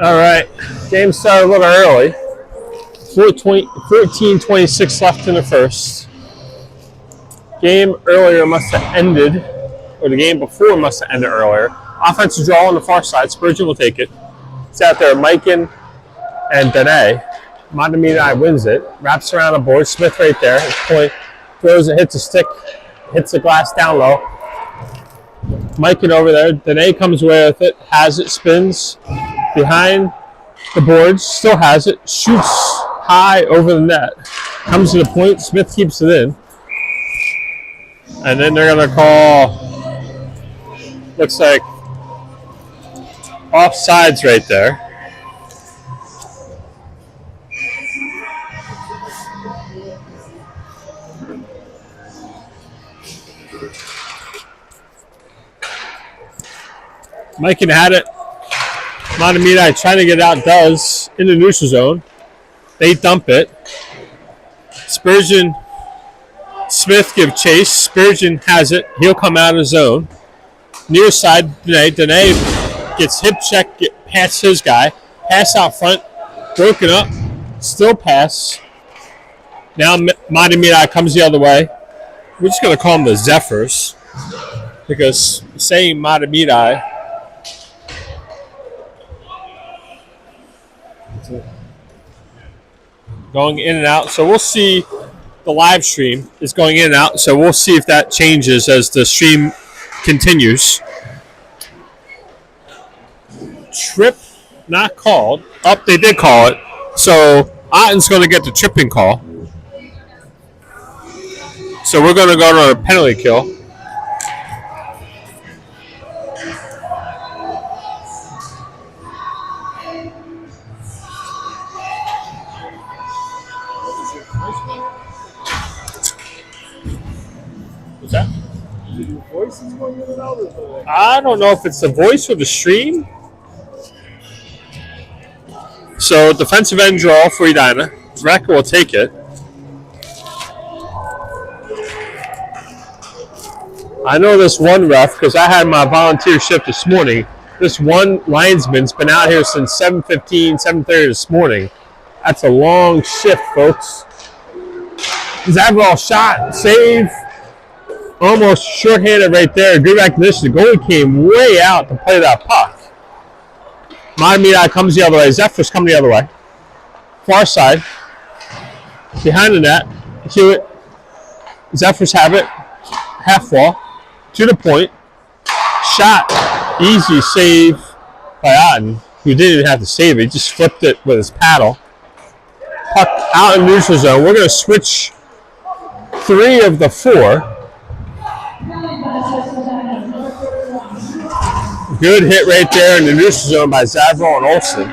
All right, game started a little early. 14:26 left in the first. Game earlier must have ended, or the game before must have ended earlier. Offensive draw on the far side. Spurgeon will take it. It's out there, Mikan and Dene. Mahtomedi wins it. Wraps around the board. Smith right there. Point throws it, hits a stick, hits the glass down low. Mikan over there. Dene comes away with it. Has it, spins behind the boards. Still has it. Shoots high over the net. Comes to the point. Smith keeps it in. And then they're going to call, looks like, offsides right there. Mikan had it. Mahtomedi trying to get out, does, in the neutral zone. They dump it. Spurgeon, Smith give chase. Spurgeon has it. He'll come out of the zone. Near side, Dene gets hip check, past his guy. Pass out front, broken up, still pass. Now Mahtomedi comes the other way. We're just going to call them the Zephyrs because saying Mahtomedi going in and out. So we'll see. The live stream is going in and out. So we'll see if that changes as the stream continues. Trip not called. They did call it. So Otten's going to get the tripping call. So we're going to go to a penalty kill. What's that? I don't know if it's the voice or the stream. So defensive end draw for Edina. Rec will take it. I know this one ref because I had my volunteer shift this morning. This one linesman's been out here since 7:15, 7:30 this morning. That's a long shift, folks. Zabral shot, save. Almost shorthanded right there. Good recognition. The goalie came way out to play that puck. Mahtomedi comes the other way. Zephyr's coming the other way. Far side. Behind the net. Hewitt. Zephyrs have it. Half wall. To the point. Shot. Easy save by Otten, who didn't even have to save it. He just flipped it with his paddle. Puck out in neutral zone. We're going to switch 3 of the 4. Good hit right there in the neutral zone by Zabral and Olsen.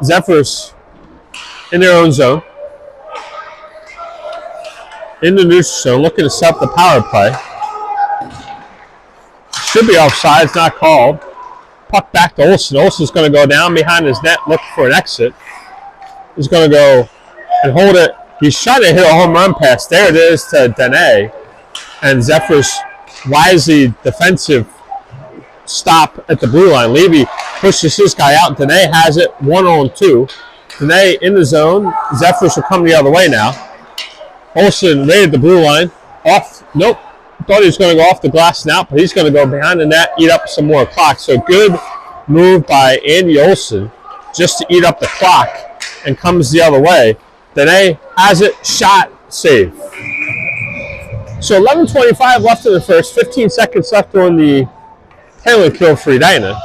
Zephyrs in their own zone. In the neutral zone, looking to set up the power play. Should be offside, it's not called. Puck back to Olsen. Olsen's going to go down behind his net, look for an exit. He's going to go and hold it. He's trying to hit a home run pass. There it is to Dene. And Zephyr's wisely defensive stop at the blue line. Levy pushes his guy out. Dene has it 1-on-2. Dene in the zone. Zephyrs will come the other way now. Olsen raided the blue line. Off. Nope. Thought he was going to go off the glass now, but he's going to go behind the net, eat up some more clock. So good move by Andy Olsen just to eat up the clock and comes the other way. Dene has it. Shot. Save. So 11:25 left in the first, 15 seconds left on the penalty kill for Edina.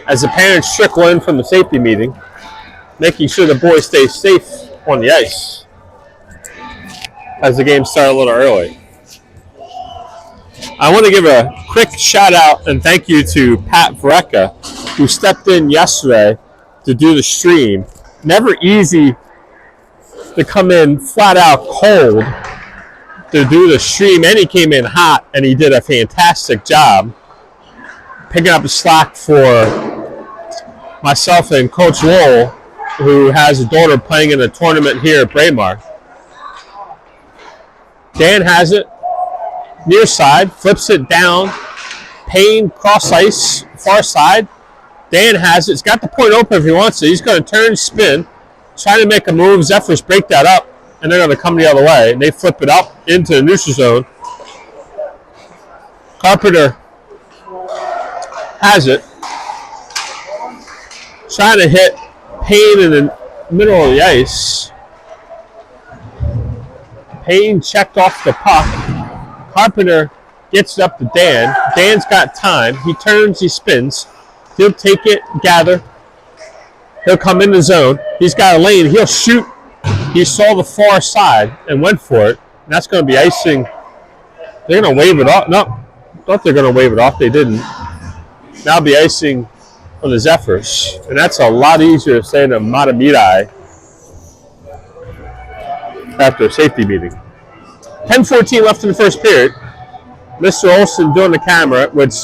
As the parents trickle in from the safety meeting, making sure the boys stay safe on the ice as the game started a little early. I want to give a quick shout out and thank you to Pat Varecka, who stepped in yesterday to do the stream. Never easy to come in flat out cold to do the stream, and he came in hot, and he did a fantastic job picking up the slack for myself and Coach Lowell, who has a daughter playing in a tournament here at Braemar. Dan has it, near side, flips it down Payne cross ice, far side. Dan has it. It's got the point open if he wants it. He's going to turn, spin, trying to make a move. Zephyrs break that up, and they're going to come the other way. And they flip it up into the neutral zone. Carpenter has it. Trying to hit Payne in the middle of the ice. Payne checked off the puck. Carpenter gets it up to Dan. Dan's got time. He turns, he spins. He'll take it, gather. He'll come in the zone. He's got a lane. He'll shoot. He saw the far side and went for it. And that's going to be icing. They're going to wave it off. No, I thought they were going to wave it off. They didn't. That'll be icing on the Zephyrs. And that's a lot easier to say than Mahtomedi after a safety meeting. 10:14 left in the first period. Mr. Olsen doing the camera, which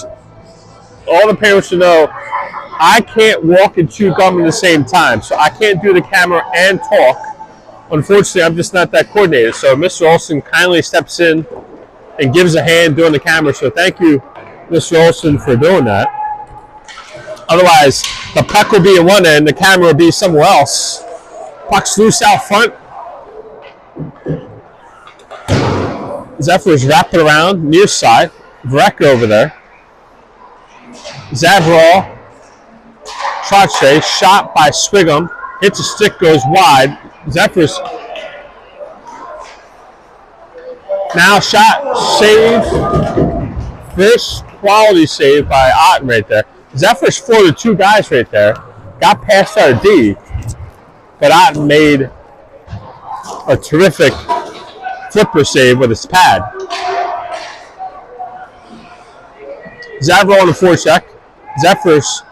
all the parents should know, I can't walk and chew gum at the same time, so I can't do the camera and talk. Unfortunately, I'm just not that coordinated. So Mr. Olsen kindly steps in and gives a hand doing the camera. So thank you, Mr. Olsen, for doing that. Otherwise, the puck will be at one end, the camera will be somewhere else. Puck's loose out front. Zephyrs wrap it around, near side. Vrek over there. Zavrol. Trache, shot by Swigum. Hits a stick, goes wide. Zephyrs. Now shot, save. First quality save by Otten right there. Zephyrs for the two guys right there. Got past our D. But Otten made a terrific flipper save with his pad. Zavrol on the forecheck. Zephyrs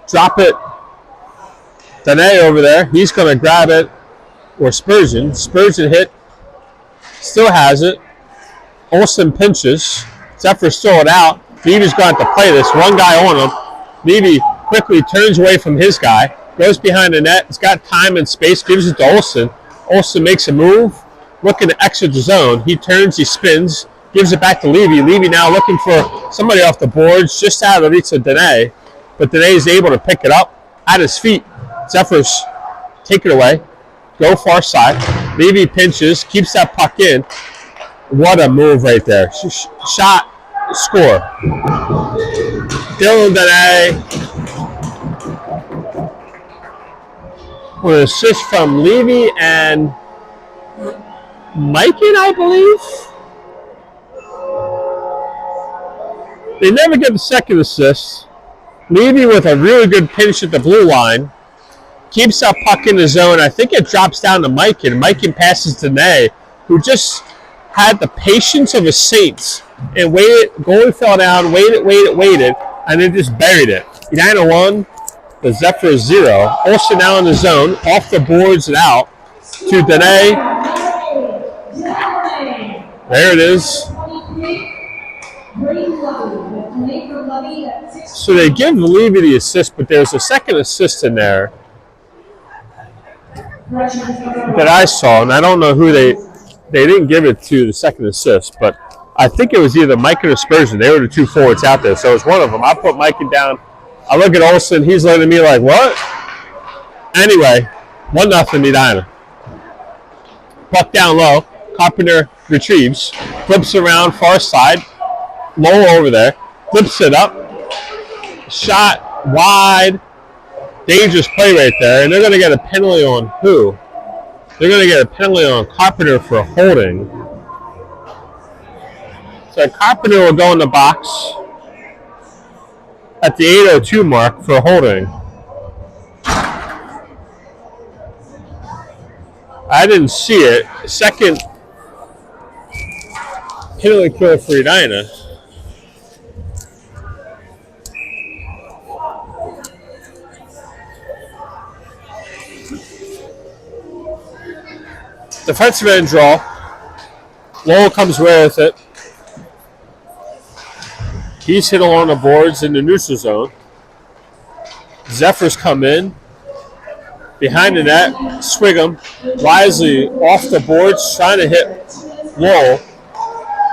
drop it. Dene over there. He's going to grab it. Or Spurgeon. Spurgeon hit. Still has it. Olsen pinches. Zephyrs throw it out. Levy's going to have to play this. One guy on him. Levy quickly turns away from his guy. Goes behind the net. He's got time and space. Gives it to Olsen. Olsen makes a move. Looking to exit the zone. He turns, he spins, gives it back to Levy. Levy now looking for somebody off the boards, just out of the reach of Dene. But Dene is able to pick it up at his feet. Zephyrs take it away. Go far side. Levy pinches, keeps that puck in. What a move right there. Shot, score. Dylan Dene. With an assist from Levy and Mikan, I believe. They never get the second assist. Levy with a really good pinch at the blue line. Keeps that puck in the zone. I think it drops down to Mikan. Mikan passes to Ney, who just had the patience of a saint and waited. Goalie fell down, waited, and then just buried it. Edina 1, the Zephyrs 0. Olsen now in the zone, off the boards and out to Dene. There it is. So they give Levy the assist, but there's a second assist in there that I saw, and I don't know who they didn't give it to the second assist, but I think it was either Mikan or Spurgeon. They were the two forwards out there, so it was one of them. I put Mikan down. I look at Olsen. He's looking at me like, what? Anyway, 1-0 Edina. Puck down low. Carpenter retrieves, flips around far side, low over there, flips it up, shot wide, dangerous play right there, and they're going to get a penalty on who? They're going to get a penalty on Carpenter for holding. So Carpenter will go in the box at the 8:02 mark for holding. I didn't see it. Second penalty kill for Edina. Defensive end draw. Lowell comes away with it. He's hit along the boards in the neutral zone. Zephyrs come in. Behind the net, Swigum wisely off the boards, trying to hit Lowell.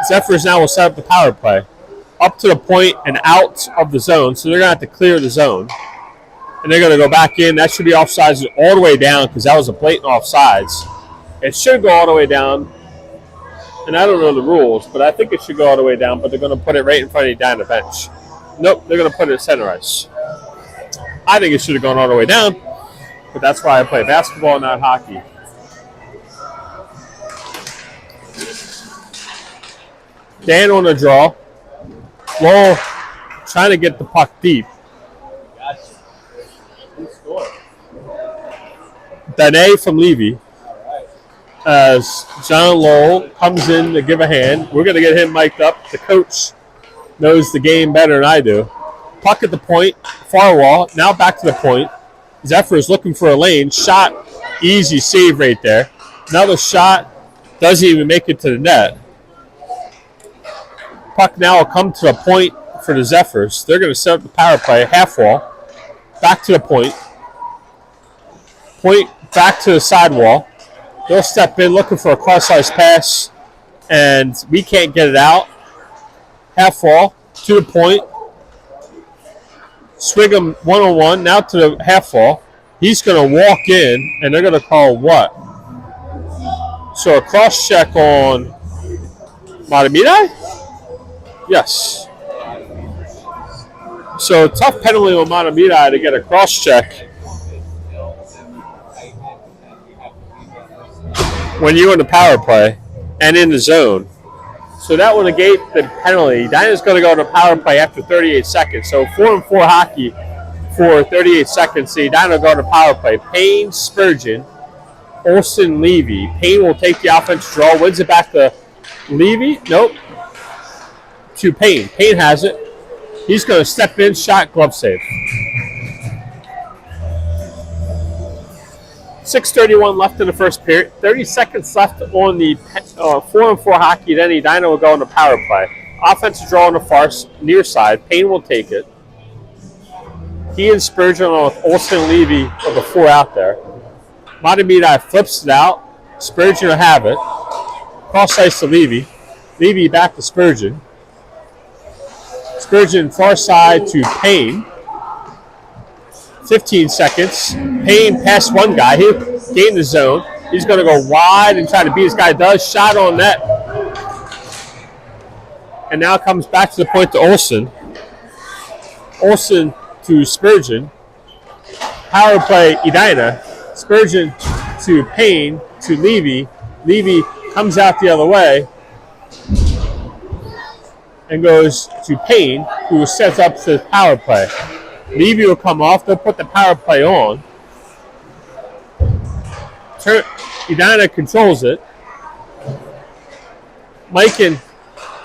Zephyrs now will set up the power play. up to the point and out of the zone, so they're going to have to clear the zone. And they're going to go back in. That should be offsides all the way down because that was a blatant offsides. It should go all the way down. And I don't know the rules, but I think it should go all the way down, but they're going to put it right in front of the Edina bench. Nope, they're going to put it at center ice. I think it should have gone all the way down, but that's why I play basketball, not hockey. Dan on the draw. Lowell trying to get the puck deep. Gotcha. Who scored? Dene from Levy. As John Lowell comes in to give a hand. We're going to get him mic'd up. The coach knows the game better than I do. Puck at the point, far wall. Now back to the point. Zephyr is looking for a lane. Shot, easy save right there. Another shot, doesn't even make it to the net. Puck now will come to the point for the Zephyrs. They're going to set up the power play, half wall. Back to the point. Point back to the side wall. They'll step in looking for a cross-ice pass, and we can't get it out. Half wall to the point. Swigum one-on-one, now to the half wall. He's going to walk in, and they're going to call what? So a cross-check on Mahtomedi? Yes. So tough penalty on Mahtomedi to get a cross-check when you're in the power play and in the zone. So that will negate the penalty. Edina's going to go to power play after 38 seconds. So 4-on-4 hockey for 38 seconds. So Edina will go to power play. Payne, Spurgeon, Olsen, Levy. Payne will take the offensive draw, wins it back to Levy. Nope. To Payne. Payne has it. He's going to step in, shot, glove save. 6:31 left in the first period. 30 seconds left on the 4-on-4 hockey. Then Edina will go into power play. Offensive draw on the far near side. Payne will take it. He and Spurgeon along with Olsen and Levy are the four out there. Mahtomedi flips it out. Spurgeon will have it. Cross ice to Levy. Levy back to Spurgeon. Spurgeon far side to Payne. 15 seconds. Payne passed one guy. He gained the zone. He's going to go wide and try to beat this guy. Does. Shot on net. And now comes back to the point to Olsen. Olsen to Spurgeon. Power play Edina. Spurgeon to Payne to Levy. Levy comes out the other way and goes to Payne, who sets up the power play. Levy will come off. They'll put the power play on. Edina controls it. Mike and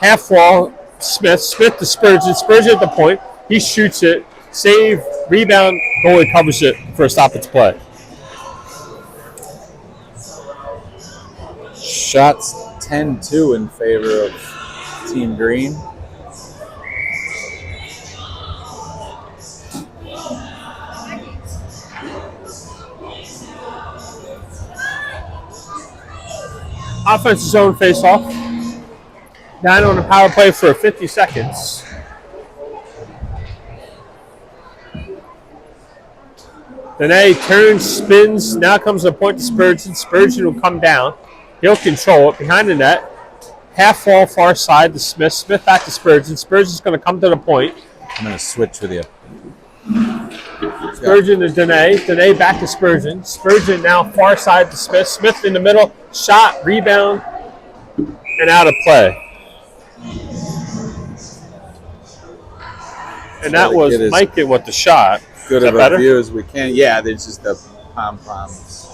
half wall. Smith to Spurgeon. Spurgeon at the point. He shoots it. Save. Rebound. Goalie covers it for a stoppage play. Shots 10-2 in favor of Team Green. Offensive zone face-off. Down on the power play for 50 seconds. Dene turns, spins. Now comes the point to Spurgeon. Spurgeon will come down. He'll control it behind the net. Half wall far side to Smith. Smith back to Spurgeon. Spurgeon's going to come to the point. I'm going to switch with you. Spurgeon to Dene. Dene back to Spurgeon. Spurgeon now far side to Smith. Smith in the middle. Shot, rebound, and out of play. And that was Mike with the shot. Good of a view as we can. Yeah, there's just the pom-poms.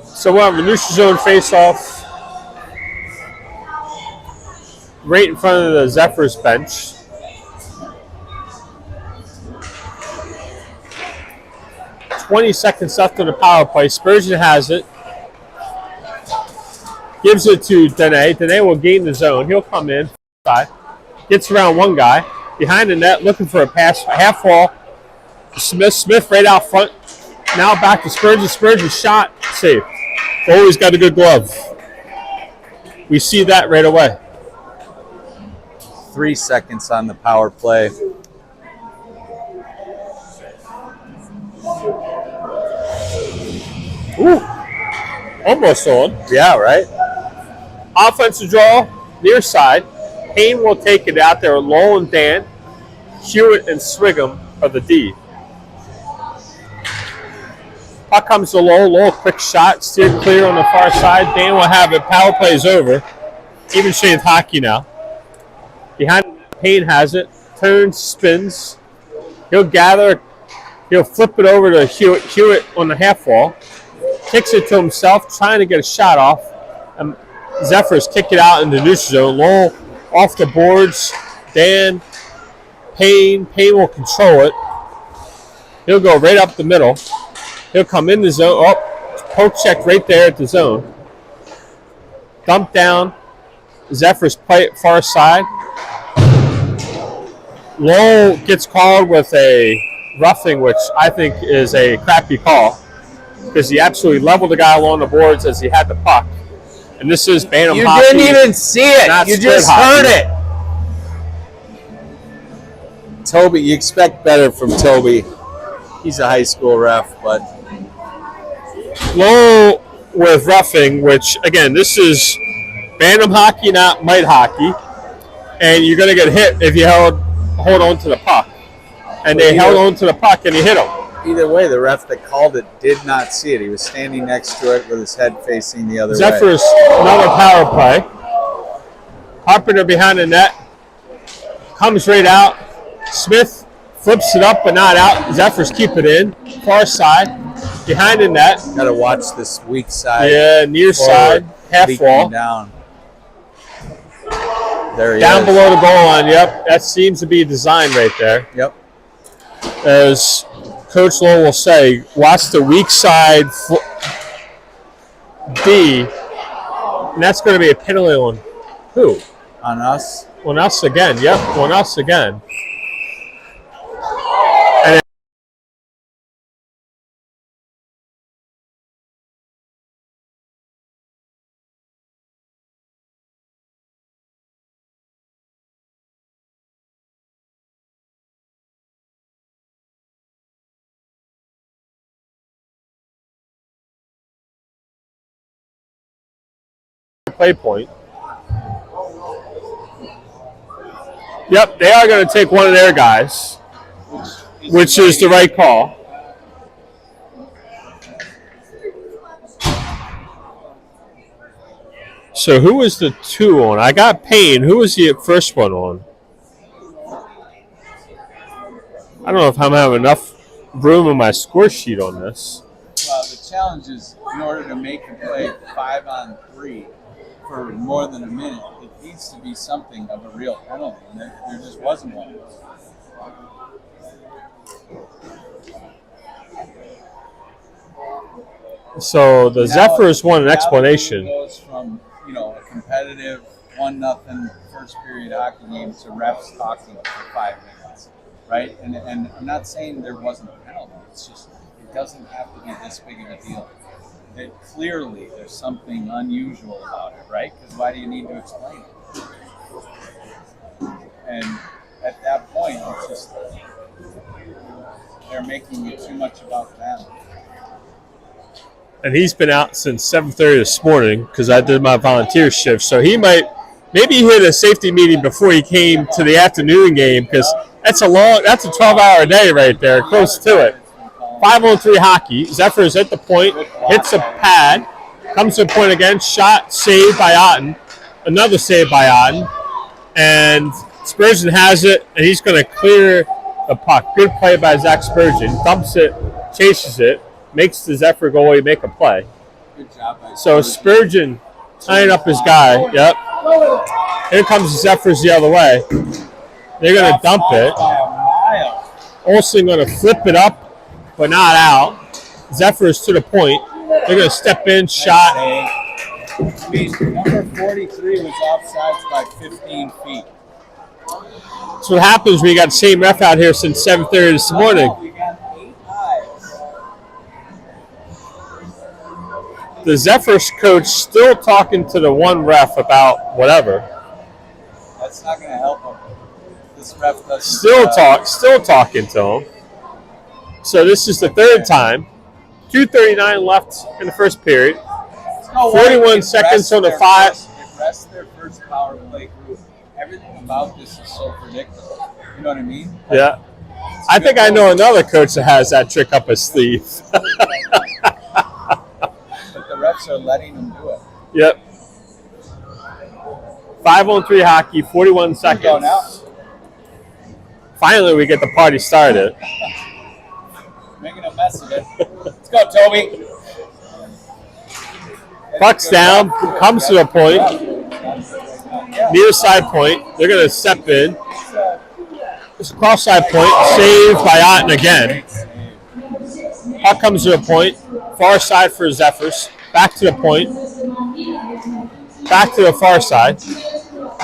So we'll have a neutral zone face-off right in front of the Zephyrs bench. .20 seconds left on the power play. Spurgeon has it. Gives it to Dene. Dene will gain the zone. He'll come in. Side. Gets around one guy. Behind the net, looking for a pass. Half wall. Smith right out front. Now back to Spurgeon. Spurgeon shot. Safe. Always got a good glove. We see that right away. 3 seconds on the power play. Ooh, almost on. Yeah, right? Offensive draw, near side. Payne will take it out there. Lowell and Dan. Hewitt and Swigum are the D. Puck comes to Lowell. Lowell, quick shot. Steered clear on the far side. Dan will have it. Power play is over. Even strength hockey now. Behind Payne has it. Turns, spins. He'll gather. He'll flip it over to Hewitt. Hewitt on the half wall. Kicks it to himself, trying to get a shot off. Zephyrs kick it out into neutral zone. Lowell off the boards. Dan, Payne. Payne will control it. He'll go right up the middle. He'll come in the zone. Oh, poke check right there at the zone. Dump down. Zephyrs play it far side. Lowell gets called with a roughing, which I think is a crappy call because he absolutely leveled the guy along the boards as he had the puck. And this is Bantam You hockey. didn't even see it. You just heard it. Toby, you expect better from Toby. He's a high school ref, but Lowell with roughing, which, again, this is Bantam hockey, not mite hockey. And you're going to get hit if you hold on to the puck. And they held on to the puck and he hit him. Either way, the ref that called it did not see it. He was standing next to it with his head facing the other way. Zephyrs, another power play. Carpenter behind the net. Comes right out. Smith flips it up but not out. Zephyrs keep it in. Far side. Behind the net. Got to watch this weak side. Yeah, near side. Half wall. Down. There he Down is. below the goal line. Yep. That seems to be designed right there. Yep. As Coach Lowell will say, watch the weak side D. And that's going to be a penalty on who? On us. On us again. Yep, on us again. And play point. Yep, they are going to take one of their guys, which is the right call. So who was the 2 on? I got Payne. Who was the first one on? I don't know if I'm having enough room in my score sheet on this. The challenge is, in order to make a play 5-on-3 for more than a minute, it needs to be something of a real penalty, and there just wasn't one. So the Zephyrs want an explanation. It goes from a competitive 1-0 first period hockey game to refs talking for 5 minutes, right? And I'm not saying there wasn't a penalty. It's just it doesn't have to be this big of a deal. That clearly there's something unusual about it, right? Because why do you need to explain it? And at that point, it's just they're making it too much about them. And he's been out since 7:30 this morning because I did my volunteer shift. So maybe he hit a safety meeting before he came to the afternoon game because that's a 12-hour day right there, close to it. 5-on-3 hockey. Zephyrs at the point, hits a pad, comes to the point again, shot, saved by Otten. Another save by Otten. And Spurgeon has it, and he's going to clear the puck. Good play by Zach Spurgeon. Dumps it, chases it, makes the Zephyr goalie make a play. Good job by So Spurgeon tying up his guy. Yep. Here comes the Zephyrs the other way. They're going to dump it. Olsen going to flip it up, but not out. Zephyrs to the point. They're going to step in, shot. Number 43 was offsides by 15 feet. That's what happens when you got the same ref out here since 7:30 this morning. We got 8 eyes. The Zephyrs coach still talking to the one ref about whatever. That's not going to help him. This ref doesn't. Still talking to him. So this is the third time. 2:39 left in the first period. 41 seconds on the 5. It rests their first power play group. Everything about this is so predictable. You know what I mean? Yeah. I think I know another coach that has that trick up his sleeve. But the refs are letting them do it. Yep. 5-on-3 hockey, 41 seconds. Go now. Finally, we get the party started. Making a mess of it. Let's go, Toby. Puck's down, comes to a point. Near side point. They're going to step in. It's a cross side point. Saved by Otten again. Puck comes to a point. Far side for Zephyrs. Back to the point. Back to the far side.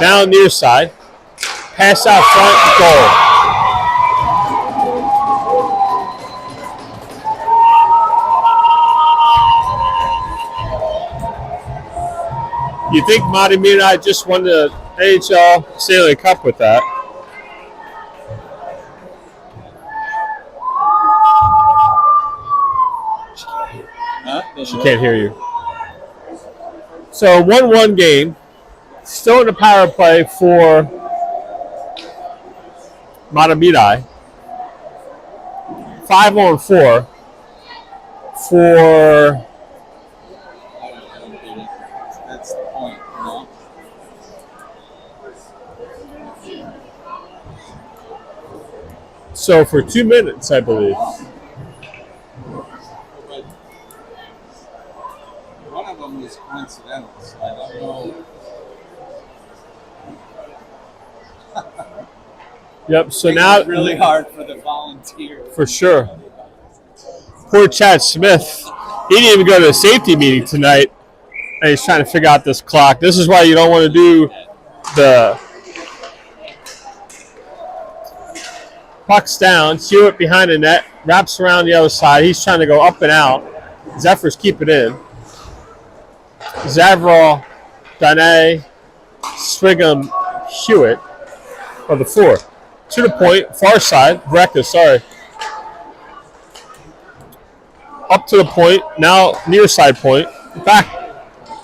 Now near side. Pass out front. Goal. You think Mahtomedi just won the NHL Stanley Cup with that? She can't hear you. So 1-1 game. Still in the power play for Mahtomedi. 5-on-4 for That's the point, you know? so for 2 minutes, I believe. But one of them was coincidental, so I don't know. Yep. So Makes now it really hard for the volunteer. for sure. Poor Chad Smith. He didn't even go to a safety meeting tonight, and he's trying to figure out this clock. This is why you don't want to do the puck's down. Hewitt behind the net, wraps around the other side. He's trying to go up and out. Zephyrs keep it in. Zavrol, Dane, Swigum, Hewitt are the 4. To the point, far side, Brecka, sorry. Up to the point, now near side point, back,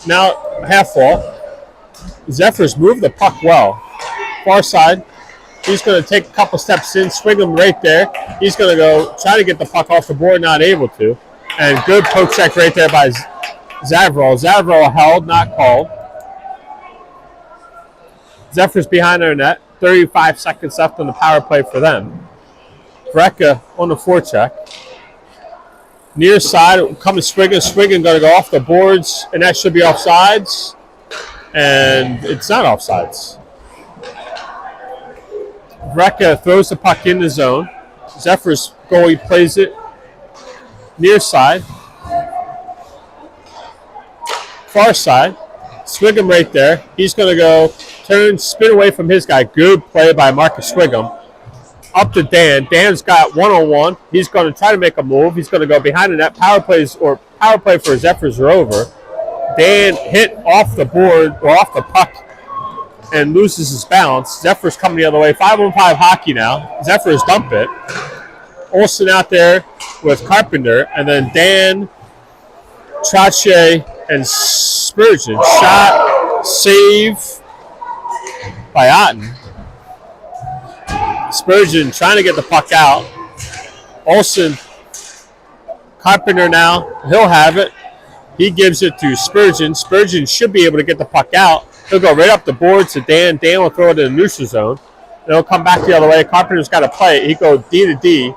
now half wall. Zephyrs move the puck well. Far side, he's going to take a couple steps in, swing him right there. He's going to go try to get the puck off the board, not able to. And good poke check right there by Zavrol. Zavrol held, not called. Zephyrs behind their net. 35 seconds left on the power play for them. Brecka on the forecheck. Near side, coming Swiggin. Swiggin going to go off the boards, and that should be offsides. And it's not offsides. Brecka throws the puck in the zone. Zephyrs goalie plays it near side. Far side. Swigum right there. He's going to go turn, spin away from his guy. Good play by Marcus Swigum. Up to Dan. Dan's got one-on-one. He's going to try to make a move. He's going to go behind the net. Power play for Zephyrs are over. Dan hit off the board or off the puck and loses his balance. Zephyrs coming the other way. 5-on-5 hockey now. Zephyrs dump it. Olsen out there with Carpenter, and then Dan, Trache, and Spurgeon. Shot, save by Otten. Spurgeon trying to get the puck out. Olsen, Carpenter now. He'll have it. He gives it to Spurgeon. Spurgeon should be able to get the puck out. He'll go right up the board to Dan. Dan will throw it in the neutral zone. And he'll come back the other way. Carpenter's got to play it. He goes D to D.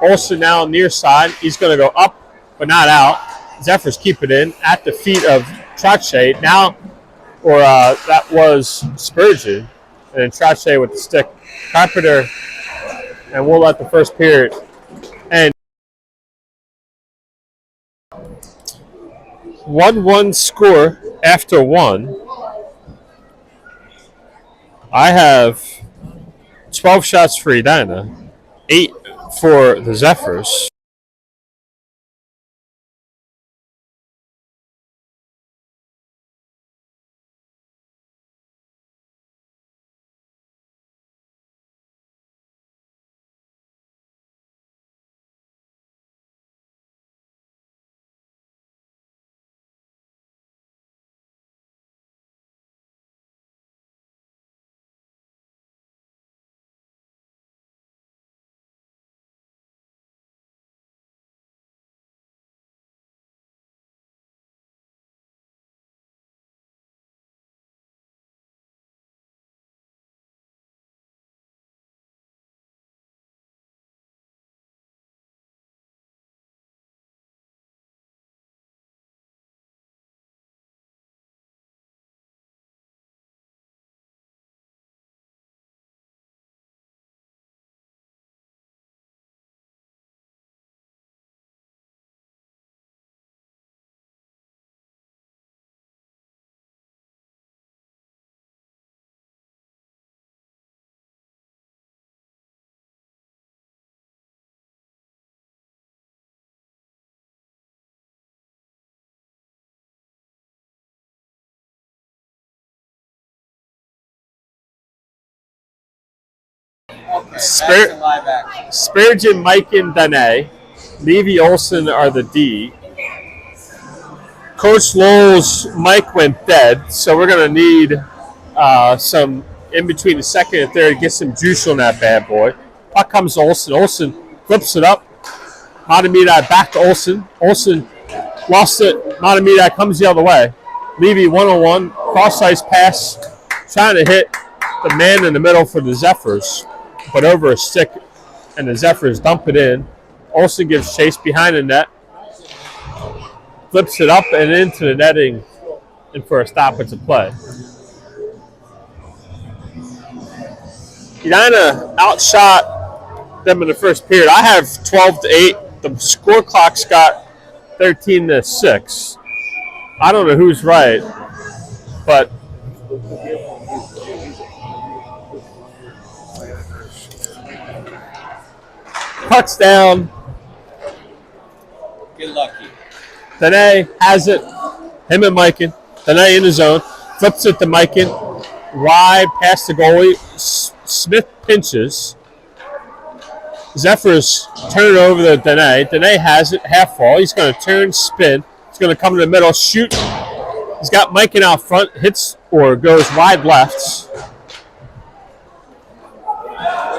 Olsen now near side. He's going to go up, but not out. Zephyrs keep it in at the feet of Trache. Now, that was Spurgeon. And then Trache with the stick. Carpenter, and we'll let the first period end. 1-1 score after 1. I have 12 shots for Edina, 8 for the Zephyrs. Okay, back Spirit- to live action. Spurgeon, Mike, and Danae. Levy Olson are the D. Coach Lowell's Mike went dead, so we're going to need some in between the second and third, get some juice on that bad boy. Puck comes to Olson. Olson flips it up. Mahtomedi back to Olson. Olson lost it. Mahtomedi comes the other way. Levy 1-on-1, cross-ice pass, trying to hit the man in the middle for the Zephyrs, but over a stick, and the Zephyrs dump it in. Olson gives chase behind the net, flips it up and into the netting, and for a stoppage of play. Edina outshot them in the first period. I have 12-8. The score clock's got 13-6. I don't know who's right, but puck's down. Get lucky. Danae has it. Him and Mikan. Danae in the zone. Flips it to Mikan. Wide past the goalie. Smith pinches. Zephyrs turn it over to Danae. Danae has it. Half wall. He's going to turn, spin. He's going to come to the middle, shoot. He's got Mikan out front. Hits or goes wide left.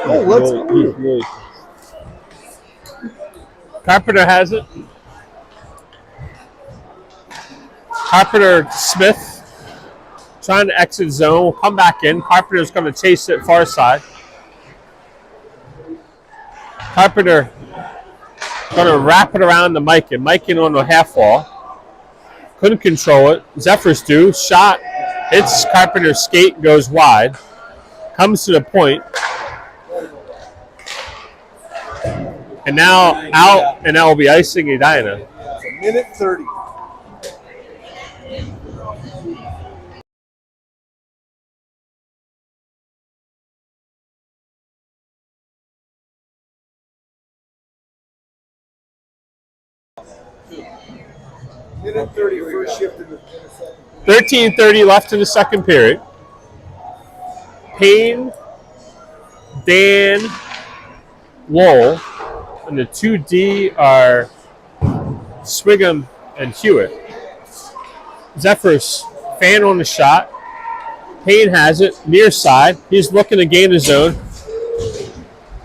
Oh, let's go. Carpenter has it. Carpenter Smith trying to exit zone. Will come back in. Carpenter's going to chase it far side. Carpenter going to wrap it around the Mikan. Mikan on the half wall. Couldn't control it. Zephyrs do. Shot. Hits Carpenter's skate. Goes wide. Comes to the point. And now out. And now will be icing Edina. It's a minute 30. Minute 30, first shift in the second. 13:30 left in the second period. Payne, Dan, Lowell, and the 2D are Swigum and Hewitt. Zephyrs fan on the shot. Payne has it, near side. He's looking to gain the zone.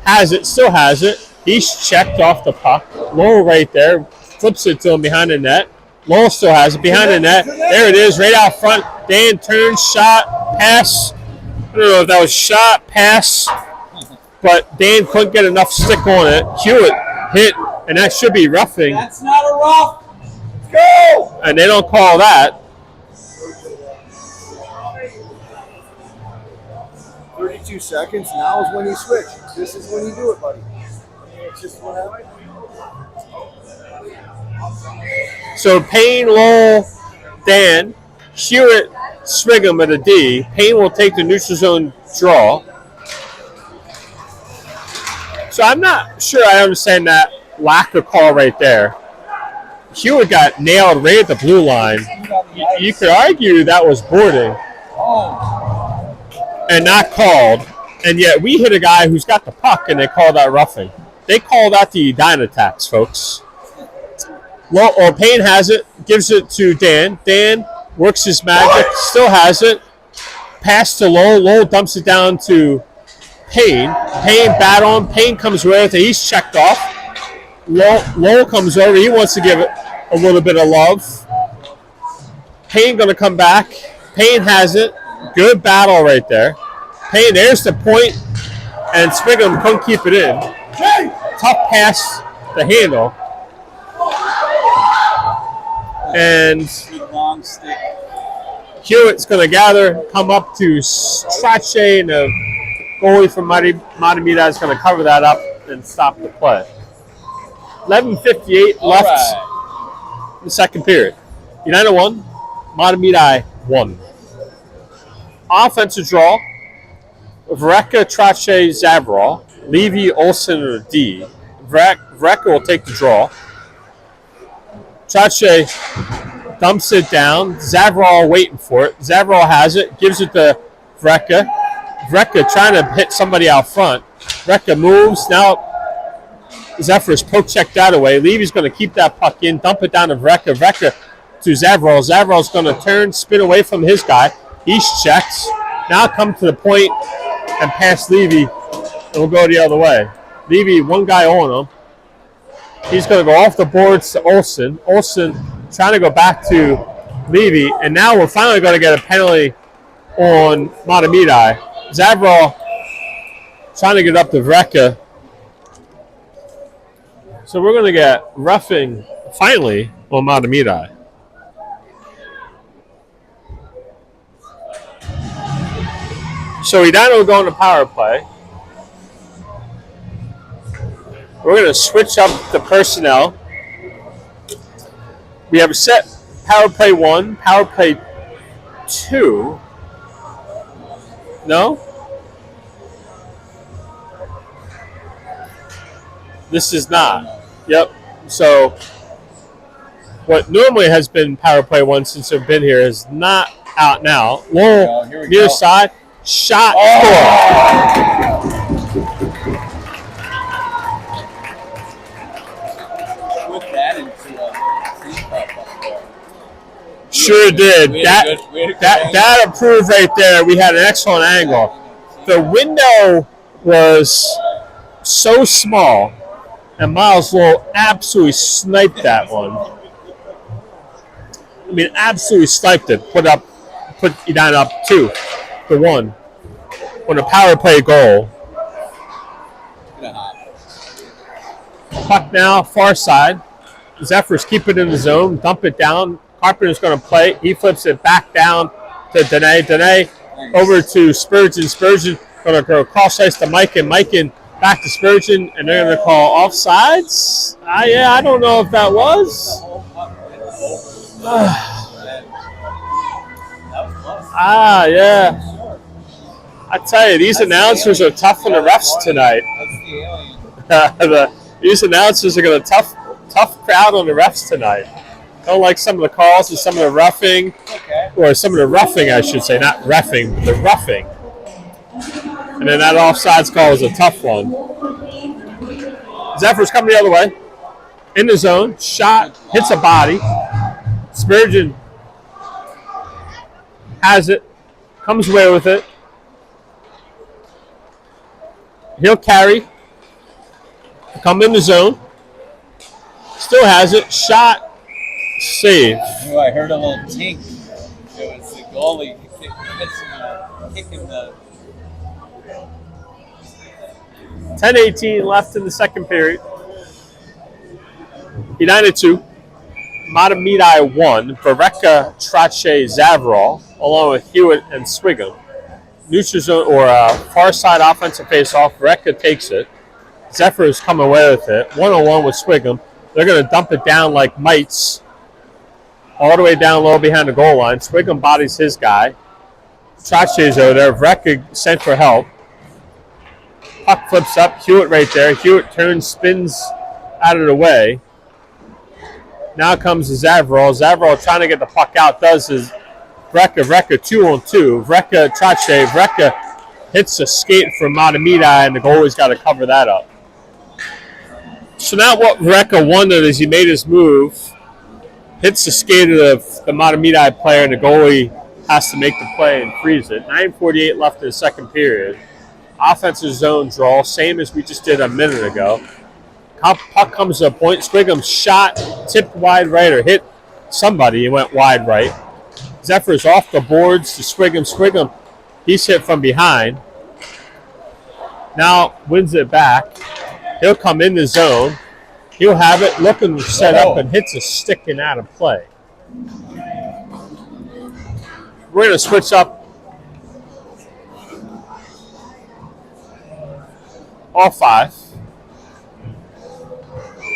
Has it, still has it. He's checked off the puck. Lowell right there. Flips it to him behind the net. Lowell still has it behind the net. There it is, right out front. Dan turns, shot, pass. I don't know if that was shot, pass, but Dan couldn't get enough stick on it. Hewitt hit, and that should be roughing. That's not a rough. Go! And they don't call that. 32 seconds. Now is when you switch. This is when you do it, buddy. It's just what happened. So Payne, Lowell, Dan, Hewitt, Swigum at a D. Payne will take the neutral zone draw. So I'm not sure I understand that lack of call right there. Hewitt got nailed right at the blue line. You could argue that was boarding Oh, and not called, and yet we hit a guy who's got the puck and they call that roughing. They call that the Edina tax, folks. Or Payne has it, gives it to Dan. Dan works his magic, still has it. Pass to Lowell. Lowell dumps it down to Payne. Payne bat on. Payne comes with it. He's checked off. Lowell comes over. He wants to give it a little bit of love. Payne going to come back. Payne has it. Good battle right there. Payne, there's the point, and Swigum couldn't keep it in. Tough pass to handle. And good long stick. Hewitt's going to gather, come up to Strache, and the goalie from Mahtomedi is going to cover that up and stop the play. 11:58 left Right. in the second period. Edina 1, Mahtomedi 1. Offensive draw. Vreka, Trache, Zavral. Levy, Olson, or D. Vreka will take the draw. Trache dumps it down. Zavral waiting for it. Zavral has it. Gives it to Vreka. Vreka trying to hit somebody out front. Recca moves. Now Zephyrus poke check that away. Levy's going to keep that puck in, dump it down to Vrecka. Vrecka to Zavrol. Zavrol's going to turn, spin away from his guy. He checks. Now come to the point and pass Levy. And we'll go the other way. Levy, one guy on him. He's going to go off the boards to Olsen. Olsen trying to go back to Levy. And now we're finally going to get a penalty on Mahtomedi. Zavrol trying to get up to Vrecka. So we're going to get roughing, finally, on Mahtomedi. So Edina will go on the power play. We're going to switch up the personnel. We have a set power play 1, power play 2. No? This is not. Yep. So what normally has been power play 1 since I've been here is not out now. Lowell, near side, shot, score. Sure did. That approved right there. We had an excellent angle. The window was so small, and Miles Lowell absolutely sniped that one. I mean, absolutely sniped it. Put Edina up 2-1 on a power play goal. Puck now, far side. Zephyrs keep it in the zone, dump it down. Carpenter's going to play. He flips it back down to Dene. Dene over to Spurgeon. Spurgeon going to go cross ice to Mikan. Mikan back to Spurgeon, and they're going to call offsides. Yeah, I don't know if that was. Yeah. I tell you, these announcers are tough on the refs tonight. These announcers are going to tough crowd on the refs tonight. Don't like some of the calls and some of the roughing, or some of the roughing, I should say, not reffing, the roughing. And then that offsides call is a tough one. Zephyr's coming the other way. In the zone, shot, hits a body. Spurgeon has it, comes away with it. He'll carry, come in the zone. Still has it, shot. Save. Oh, I heard a little tink. It was the goalie kicking the. 10:18 left in the second period. Edina 2. Mahtomedi 1. Vrecka, Trache, Zavrol, along with Hewitt and Swigum. Neutral zone or far side offensive face-off. Vrecka takes it. Zephyr's come away with it. 1-on-1 with Swigum. They're going to dump it down like mites. All the way down low behind the goal line. Swigum bodies his guy. Trache's over there. Vrecka sent for help. Puck flips up. Hewitt right there. Hewitt turns, spins out of the way. Now comes Zavrol. Zavrol trying to get the puck out. Does his Vrecka 2-on-2. Vrecka, Trache. Vrecka hits a skate from Mahtomedi, and the goalie's got to cover that up. So now what Vrecka wanted is he made his move. Hits the skate of the Mahtomedi player, and the goalie has to make the play and freeze it. 9:48 left in the second period. Offensive zone draw, same as we just did a minute ago. Puck comes to a point. Swigum shot, tipped wide right, or hit somebody. He went wide right. Zephyr's off the boards to Swigum. Swigum, he's hit from behind. Now wins it back. He'll come in the zone. He'll have it, looking set up, and hits a stick and out of play. We're going to switch up all 5.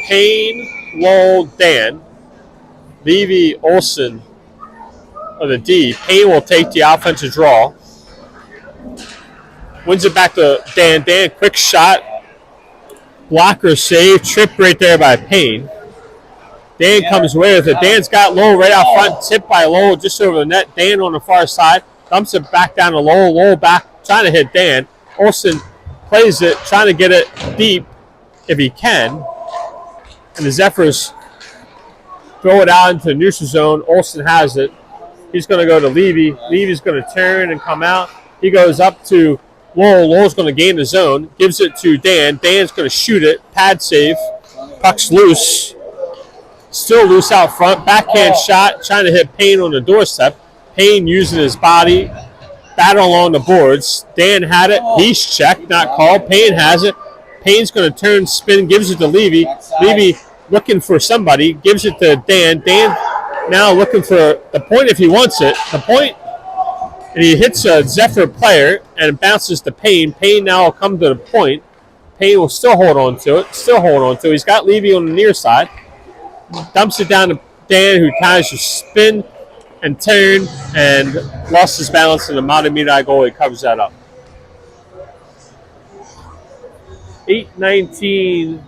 Payne, Lowell, Dan. Levy, Olsen of the D. Payne will take the offensive draw. Wins it back to Dan. Dan, quick shot. Blocker save, trip right there by Payne. Dan comes away with it. Dan's got Lowell right out front, tipped by Lowell just over the net. Dan on the far side, dumps it back down to Lowell. Lowell back, trying to hit Dan. Olsen plays it, trying to get it deep if he can. And the Zephyrs throw it out into the neutral zone. Olsen has it. He's going to go to Levy. Levy's going to turn and come out. He goes up to Lowell. Lowell's going to gain the zone. Gives it to Dan. Dan's going to shoot it. Pad save. Puck's loose. Still loose out front. Backhand shot. Trying to hit Payne on the doorstep. Payne using his body. Battle along the boards. Dan had it. He's checked. Not called. Payne has it. Payne's going to turn, spin, gives it to Levy. Levy looking for somebody. Gives it to Dan. Dan now looking for the point if he wants it. The point. And he hits a Zephyr player and bounces to Payne. Payne now will come to the point. Payne will still hold on to it. Still hold on to it. He's got Levy on the near side. Dumps it down to Dan, who tries to spin and turn and lost his balance, and the Mahtomedi goalie covers that up. 8:19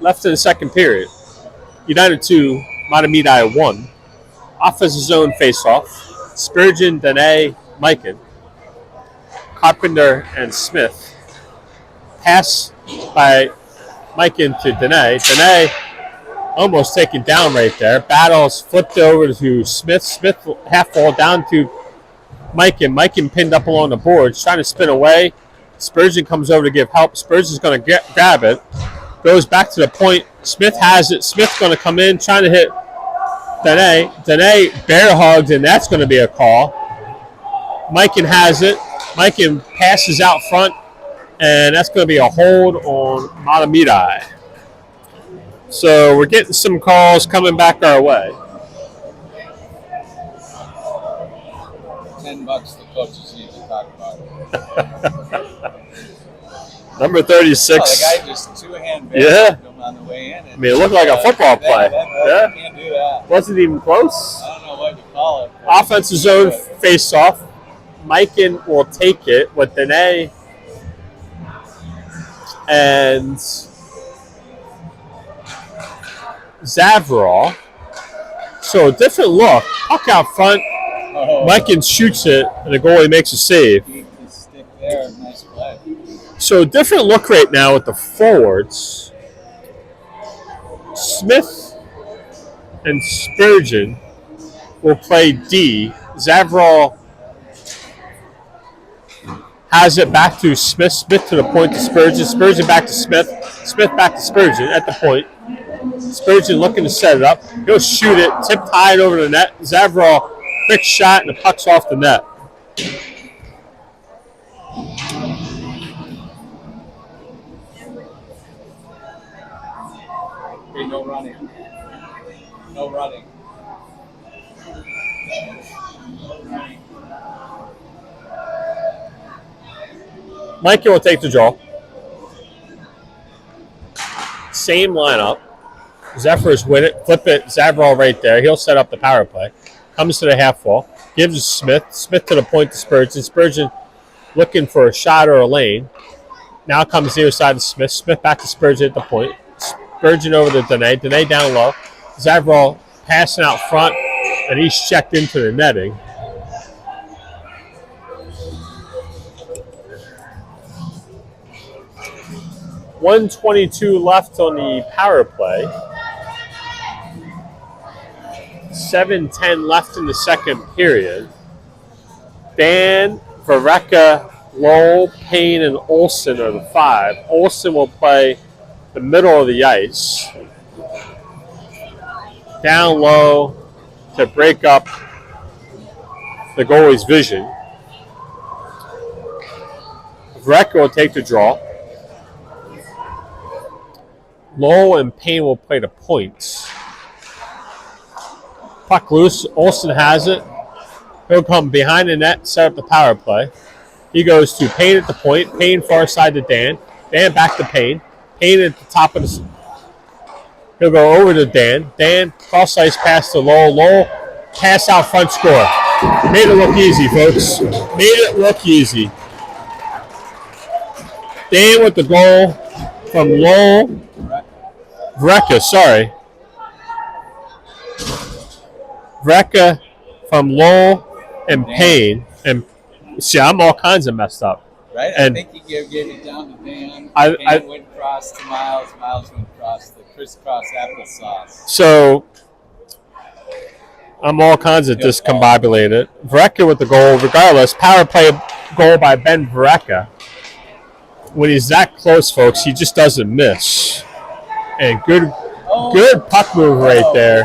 left in the second period. United 2, Mahtomedi 1. Offensive zone face-off. Spurgeon, Dene, Mikan, Carpenter, and Smith. Pass by Mikan to Dene. Dene almost taken down right there. Battles flipped over to Smith. Smith half fall down to Mikan. Mikan pinned up along the boards, trying to spin away. Spurgeon comes over to give help. Spurgeon's going to grab it. Goes back to the point. Smith has it. Smith's going to come in, trying to hit Dene. Dene bear hugged, and that's going to be a call. Mikan has it. Mikan passes out front, and that's going to be a hold on Mahtomedi. So we're getting some calls coming back our way. $10 the coaches need to talk about. Number 36. Oh, the guy just two-hand Yeah. him on the way in. I mean, it looked like a football play. You can't do that. Wasn't even close. I don't know what you call it. Offensive zone face-off. Mikan will take it with Dene and Zavral. So a different look. Puck out front. Oh. Mikan shoots it, and the goalie makes a save. Keep the stick there. Nice play. So a different look right now with the forwards. Smith and Spurgeon will play D. Zavral has it back to Smith. Smith to the point to Spurgeon. Spurgeon back to Smith. Smith back to Spurgeon at the point. Spurgeon looking to set it up. He'll shoot it. Tipped high over the net. Zavral, quick shot, and the puck's off the net. Okay, no running. No running. Mikey will take the draw. Same lineup. Zephyrs win it. Flip it. Zavral right there. He'll set up the power play. Comes to the half wall. Gives to Smith. Smith to the point to Spurgeon. Spurgeon looking for a shot or a lane. Now comes the other side of Smith. Smith back to Spurgeon at the point. Spurgeon over to Dene. Dene down low. Zavral passing out front, and he's checked into the netting. .122 left on the power play. 7:10 left in the second period. Dan, Vareka, Lowell, Payne, and Olsen are the five. Olsen will play the middle of the ice. Down low to break up the goalie's vision. Vareka will take the draw. Lowell and Payne will play the points. Puck loose. Olsen has it. He'll come behind the net, set up the power play. He goes to Payne at the point. Payne far side to Dan. Dan back to Payne. Payne at the top of the... He'll go over to Dan. Dan, cross ice pass to Lowell. Lowell, pass out front, score. Made it look easy, folks. Made it look easy. Dan with the goal from Lowell. Vreka, sorry. Vreka from Lowell and Payne. And see, I'm all kinds of messed up. Right? And I think he gave it down to Dan. I Dan went across to Miles. Miles went across the crisscross applesauce. so I'm all kinds of discombobulated. Vereka with the goal, regardless. Power play goal by Ben Vereka. When he's that close, folks, he just doesn't miss. And good puck move right there.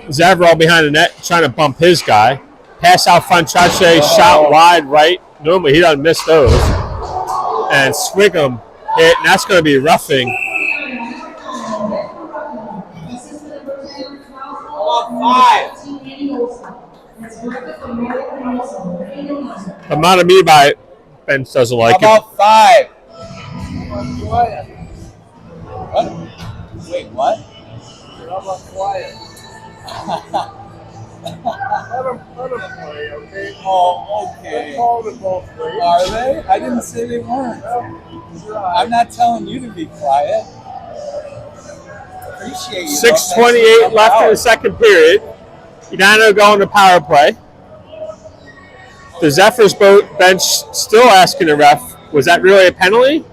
Zavarov behind the net, trying to bump his guy. Pass out front, Chache, shot wide right. Normally he doesn't miss those. And Swigum hit, and that's going to be roughing. The Mahtomedi by bench doesn't like it. About 5. What? Wait, what? How about quiet? Let him play, okay? Oh, okay. They called it both ways. Are they? I didn't say they weren't. I'm not telling you to be quiet. Appreciate you. 6:28 left in the second period. Edina going to power play. The Zephyrs boat bench still asking the ref, was that really a penalty?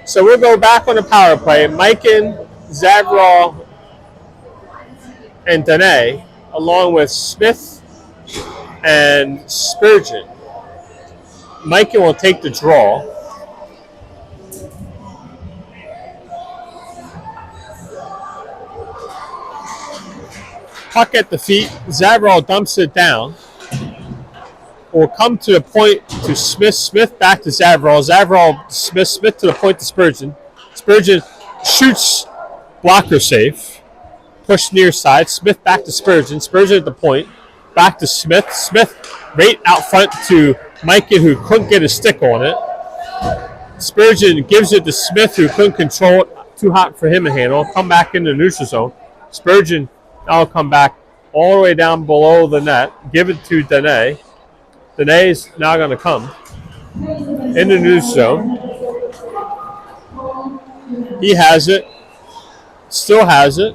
So we'll go back on the power play. Mikan, Zavarov, and Dene, along with Smith and Spurgeon. Mikan will take the draw. Puck at the feet. Zavarov dumps it down. Will come to the point to Smith. Smith back to Zavarov. Zavarov, Smith. Smith to the point to Spurgeon. Spurgeon shoots, blocker safe. Push near side. Smith back to Spurgeon. Spurgeon at the point. Back to Smith. Smith right out front to Mikan, who couldn't get a stick on it. Spurgeon gives it to Smith, who couldn't control it. Too hot for him to handle. Come back into the neutral zone. Spurgeon now will come back all the way down below the net. Give it to Dene. Dene's now going to come in the neutral zone. He has it. Still has it.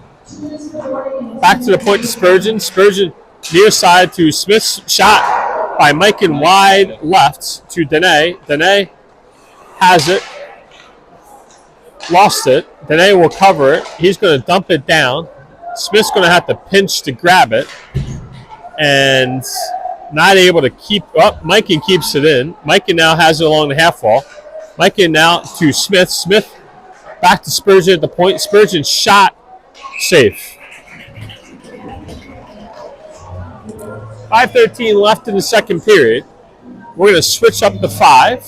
Back to the point to Spurgeon. Spurgeon near side to Smith's shot by Mikan wide left to Dene. Dene has it. Lost it. Dene will cover it. He's going to dump it down. Smith's going to have to pinch to grab it. And not able to keep up. Mikan keeps it in. Mikan now has it along the half wall. Mikan now to Smith. Smith back to Spurgeon at the point. Spurgeon shot safe. 5:13 left in the second period. We're going to switch up to 5.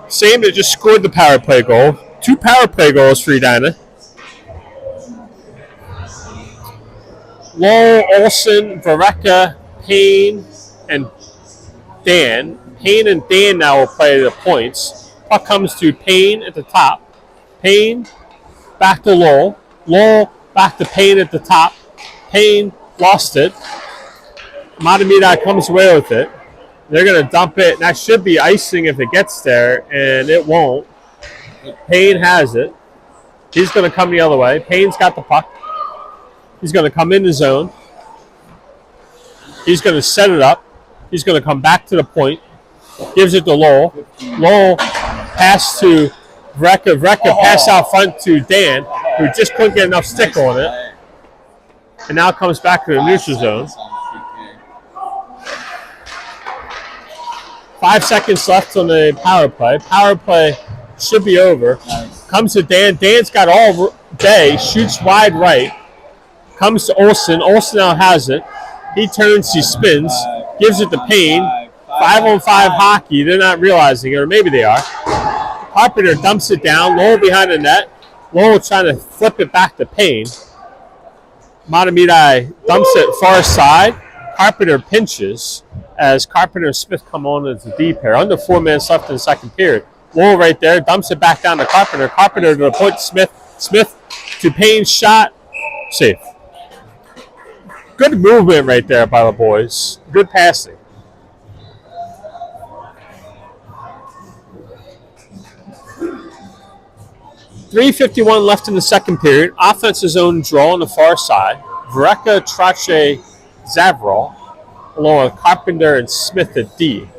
Same that just scored the power play goal. 2 power play goals for Edina. Lowell, Olsen, Vereka, Payne, and Dan. Payne and Dan now will play the points. Puck comes to Payne at the top. Payne back to Lowell. Lowell back to Payne at the top. Payne lost it. Mahtomedi comes away with it. They're going to dump it. And that should be icing if it gets there, and it won't. Payne has it. He's going to come the other way. Payne's got the puck. He's going to come in the zone. He's going to set it up. He's going to come back to the point. Gives it to Lowell. Lowell pass to Vereka. Vereka pass out front to Dan, who just couldn't get enough stick on it. And now comes back to the neutral zone. 5 seconds left on the power play. Power play should be over. Comes to Dan. Dan's got all day. Shoots wide right. Comes to Olsen. Olsen now has it. He turns, he spins, gives it to Payne. 5-on-5 hockey. They're not realizing it, or maybe they are. Carpenter dumps it down. Lowell behind the net. Lowell trying to flip it back to Payne. Mahtomedi dumps it far side. Carpenter pinches as Carpenter and Smith come on as a D pair. Under 4 minutes left in the second period. Lowell right there dumps it back down to Carpenter. Carpenter to the point to Smith. Smith to Payne's shot. Safe. Good movement right there by the boys. Good passing. 3:51 left in the second period. Offense's zone draw on the far side. Vreka, Trache, Zavrol, along with Carpenter and Smith at D.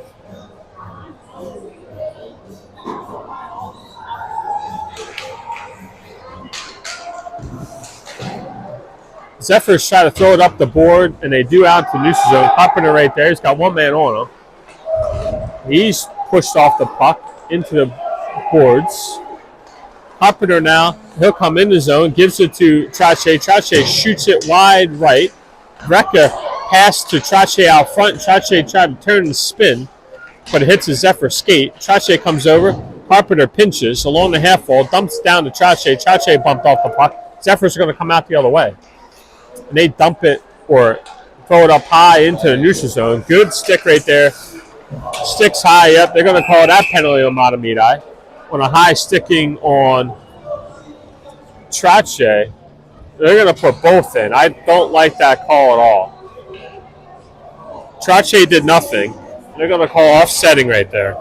Zephyrs try to throw it up the board, and they do out to neutral zone. Carpenter right there. He's got one man on him. He's pushed off the puck into the boards. Carpenter now, he'll come in the zone, gives it to Trache. Trache shoots it wide right. Vreka passed to Trache out front. Trache tried to turn and spin, but it hits a Zephyr skate. Trache comes over. Carpenter pinches along the half wall, dumps down to Trache. Trache bumped off the puck. Zephyrs are going to come out the other way. And they dump it or throw it up high into the neutral zone. Good stick right there. Sticks high up. They're going to call that penalty on Mahtomedi. On a high sticking on Trache. They're going to put both in. I don't like that call at all. Trache did nothing. They're going to call offsetting right there.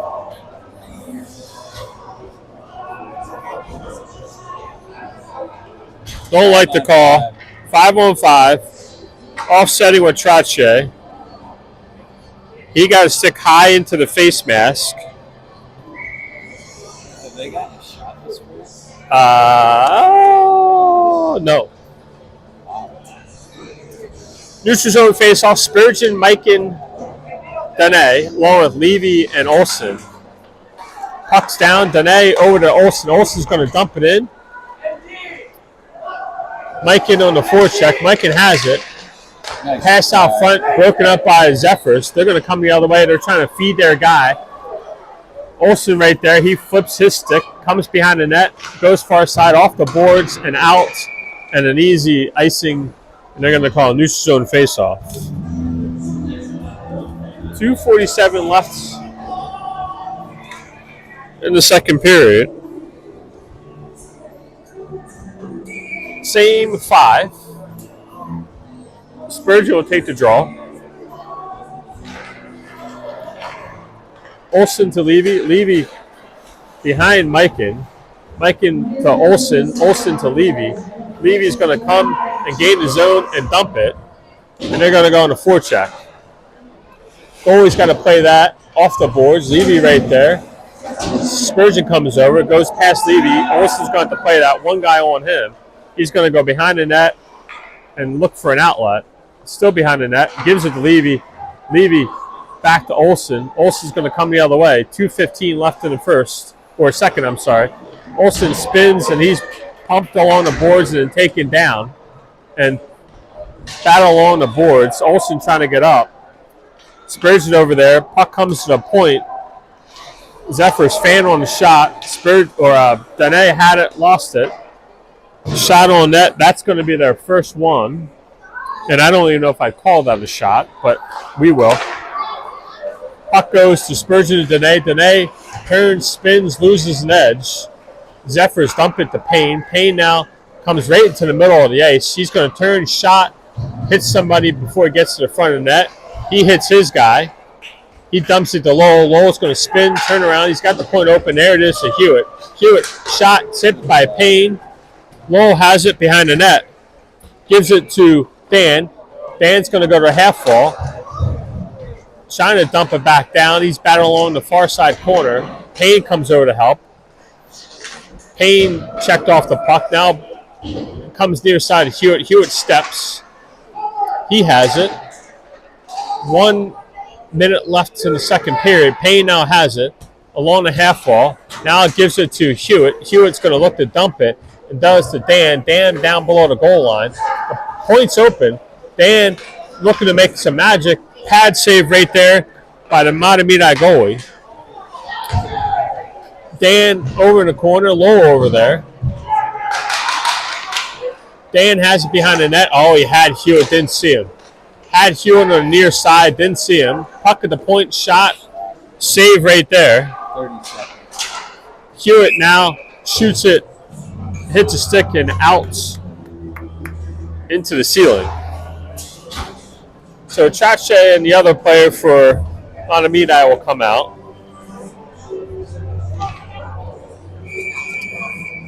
Don't like the call. 5-on-5. Offsetting with Trache. He got to stick high into the face mask. Have they gotten a shot this week? No. Neutral zone face-off. Spurgeon, Mikan, Dene, along with Levy and Olsen. Puck's down. Dene over to Olsen. Olsen's going to dump it in. Mikan on the forecheck. Mikan has it. Nice. Pass out front, broken up by Zephyrs. They're going to come the other way. They're trying to feed their guy. Olsen right there. He flips his stick, comes behind the net, goes far side, off the boards, and out, and an easy icing, and they're going to call a neutral zone face-off. 2:47 left in the second period. Same 5. Spurgeon will take the draw. Olsen to Levy. Levy behind Mikan. Mikan to Olsen. Olsen to Levy. Levy's going to come and gain the zone and dump it. And they're going to go on the forecheck. Goalie's got to play that off the boards. Levy right there. Spurgeon comes over, goes past Levy. Olsen's going to play that. One guy on him. He's going to go behind the net and look for an outlet. Still behind the net. Gives it to Levy. Levy back to Olsen. Olsen's going to come the other way. 2:15 left in the first. Or second, I'm sorry. Olsen spins, and he's pumped along the boards and then taken down. And battle along the boards. Olsen trying to get up. Spurgeon over there. Puck comes to the point. Zephyr's fan on the shot. Dene had it, lost it. Shot on net. That's going to be their first one. And I don't even know if I call that a shot, but we will. Puck goes to Spurgeon and Dene. Dene turns, spins, loses an edge. Zephyrs dump it to Payne. Payne now comes right into the middle of the ice. He's going to turn, shot, hits somebody before he gets to the front of the net. He hits his guy. He dumps it to Lowell. Lowell's going to spin, turn around. He's got the point open. There it is to Hewitt. Hewitt shot, tipped by Payne. Lowell has it behind the net. Gives it to Dan. Dan's going to go to a half wall. Trying to dump it back down. He's battling along the far side corner. Payne comes over to help. Payne checked off the puck. Now comes near side of Hewitt. Hewitt steps. He has it. 1 minute left in the second period. Payne now has it along the half wall. Now it gives it to Hewitt. Hewitt's going to look to dump it. And does to Dan. Dan down below the goal line. The point's open. Dan looking to make some magic. Pad save right there by the Mahtomedi goalie. Dan over in the corner. Low over there. Dan has it behind the net. Oh, he had Hewitt. Didn't see him. Had Hewitt on the near side. Didn't see him. Puck at the point. Shot. Save right there. 30 seconds. Hewitt now shoots it. Hits a stick and out into the ceiling. So Trache and the other player for Mahtomedi will come out.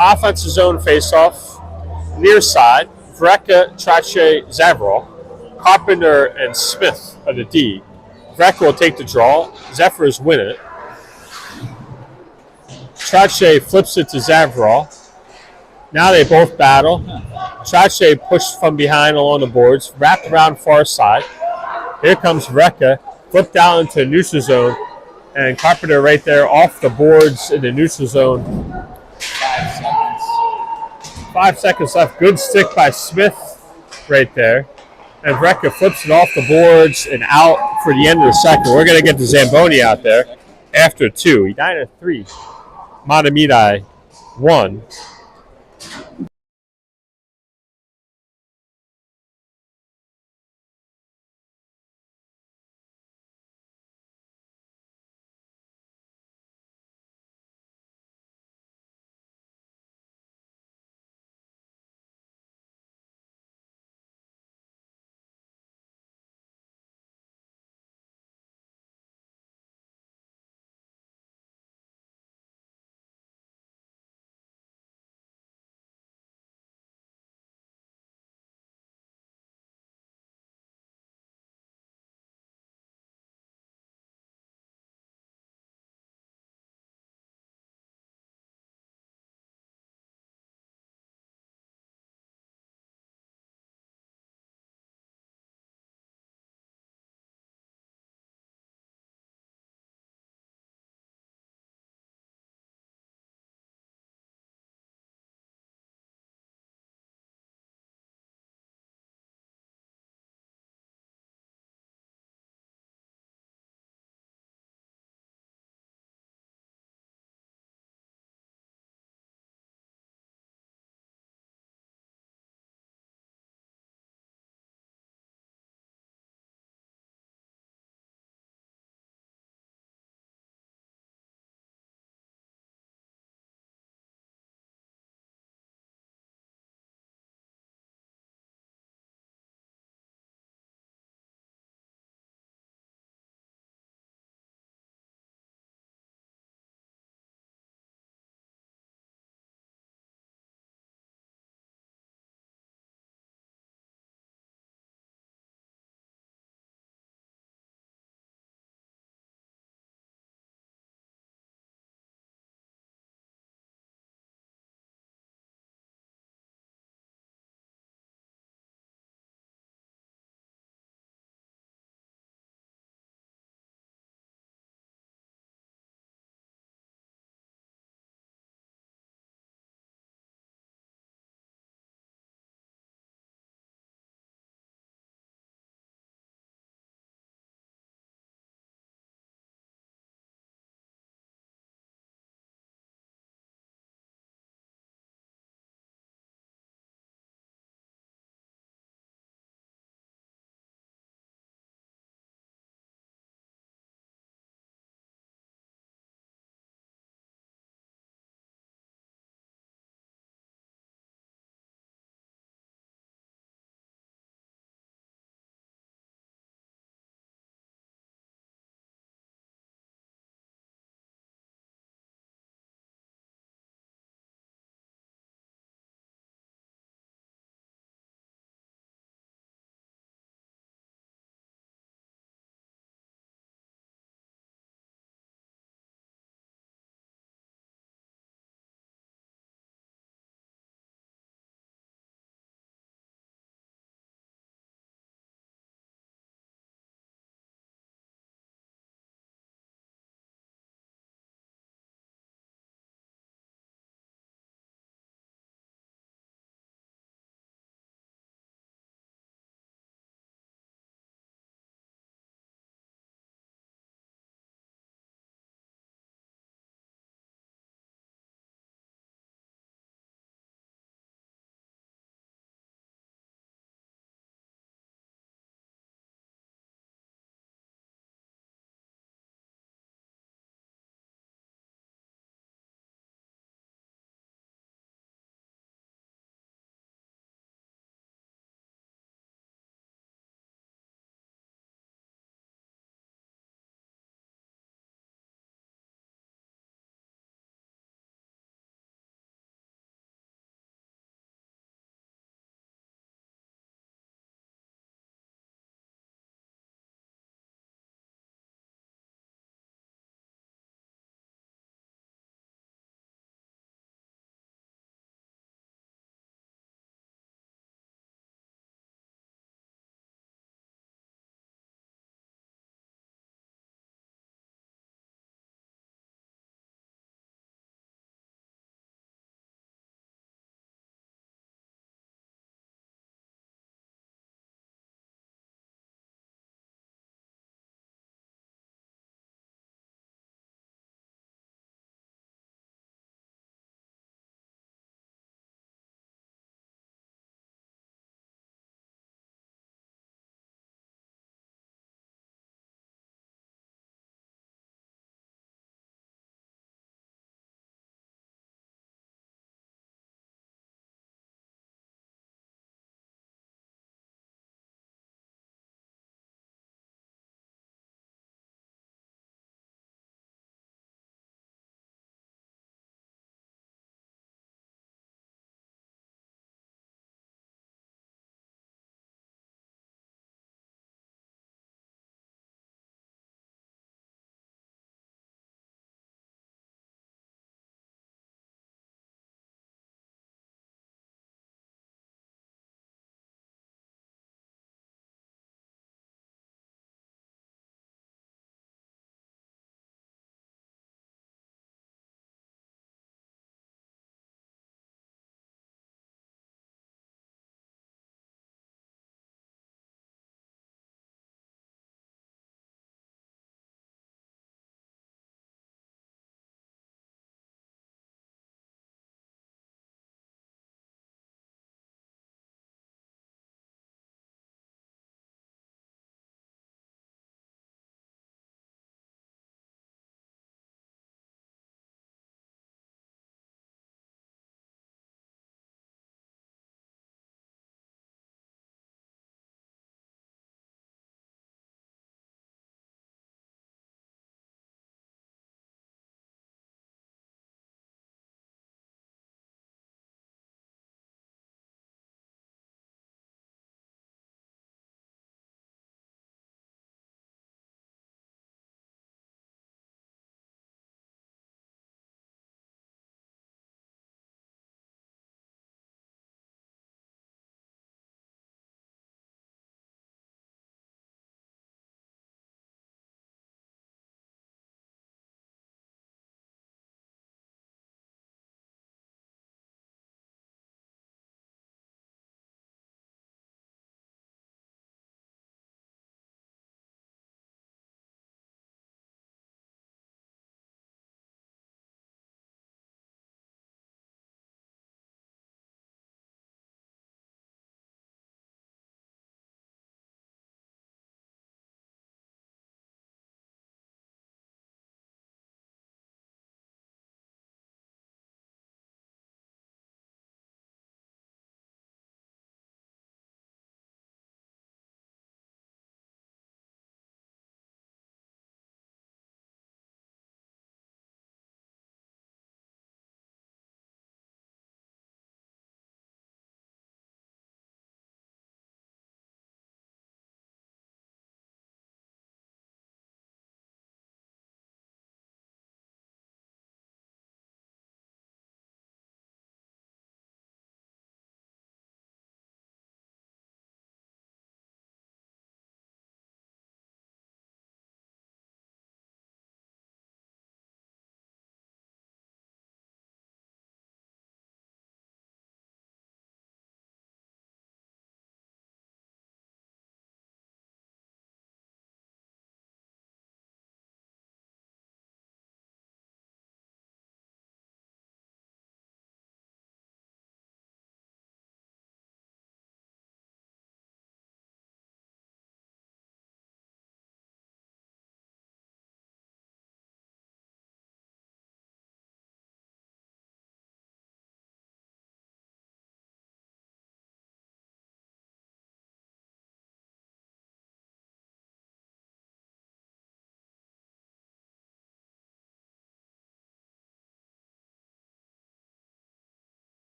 Offensive zone faceoff, near side, Vreka, Trache, Zavrol, Carpenter, and Smith are the D. Vreka will take the draw. Zephyrs win it. Trache flips it to Zavrol. Now they both battle. Trache pushed from behind along the boards, wrapped around far side. Here comes Vreka, flipped down into neutral zone, and Carpenter right there off the boards in the neutral zone. 5 seconds. 5 seconds left. Good stick by Smith right there. And Vreka flips it off the boards and out for the end of the second. We're going to get the Zamboni out there after 2. Edina 3. Mahtomedi 1.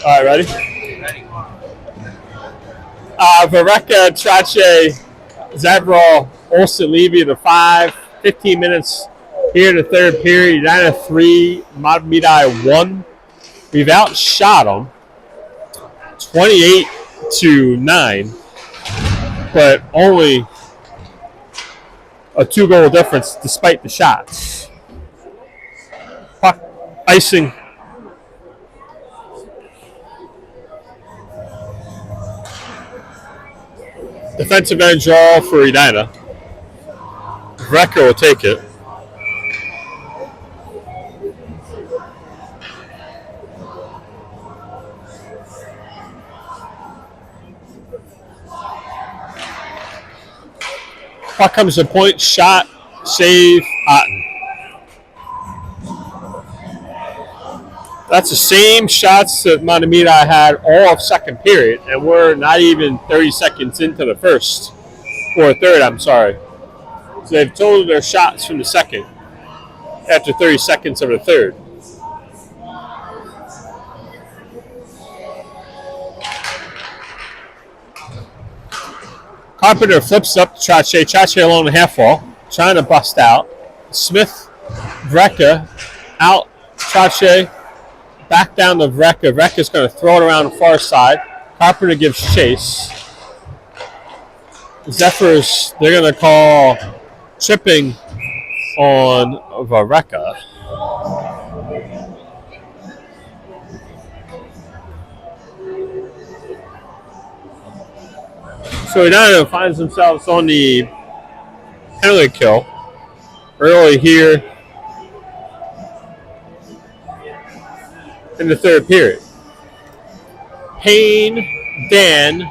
All right, ready? Vareka, Trache, Zavrol, Olsen, Levy to 5. 15 minutes here in the third period. Edina 3, Mahtomedi 1. We've outshot them 28-9, but only a 2-goal difference despite the shots. Puck icing. Defensive end draw for Edina. Vrecker will take it. Puck comes to point, shot, save, Otten. That's the same shots that Mahtomedi had all of second period, and we're not even 30 seconds into the first, or third, I'm sorry. So they've totaled their shots from the second after 30 seconds of the third. Carpenter flips up to Trache. Trache along the half wall, trying to bust out. Smith, Vreka, out. Trache, back down to Vreka. Vreka's going to throw it around the far side. Carpenter gives chase. Zephyrs, they're going to call tripping on Vreka. So Edina finds themselves on the penalty kill early here in the third period. Payne, Dan,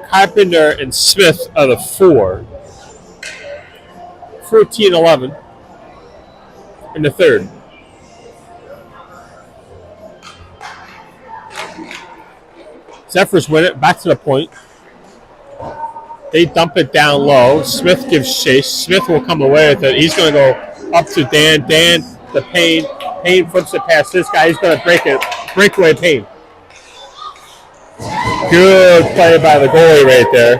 Carpenter, and Smith are the 4. 14-11 in the third. Zephyrs win it, back to the point. They dump it down low. Smith gives chase. Smith will come away with it. He's going to go up to Dan. Dan to Payne. Payne flips it past this guy. He's going to break it. Breakaway Payne. Good play by the goalie right there.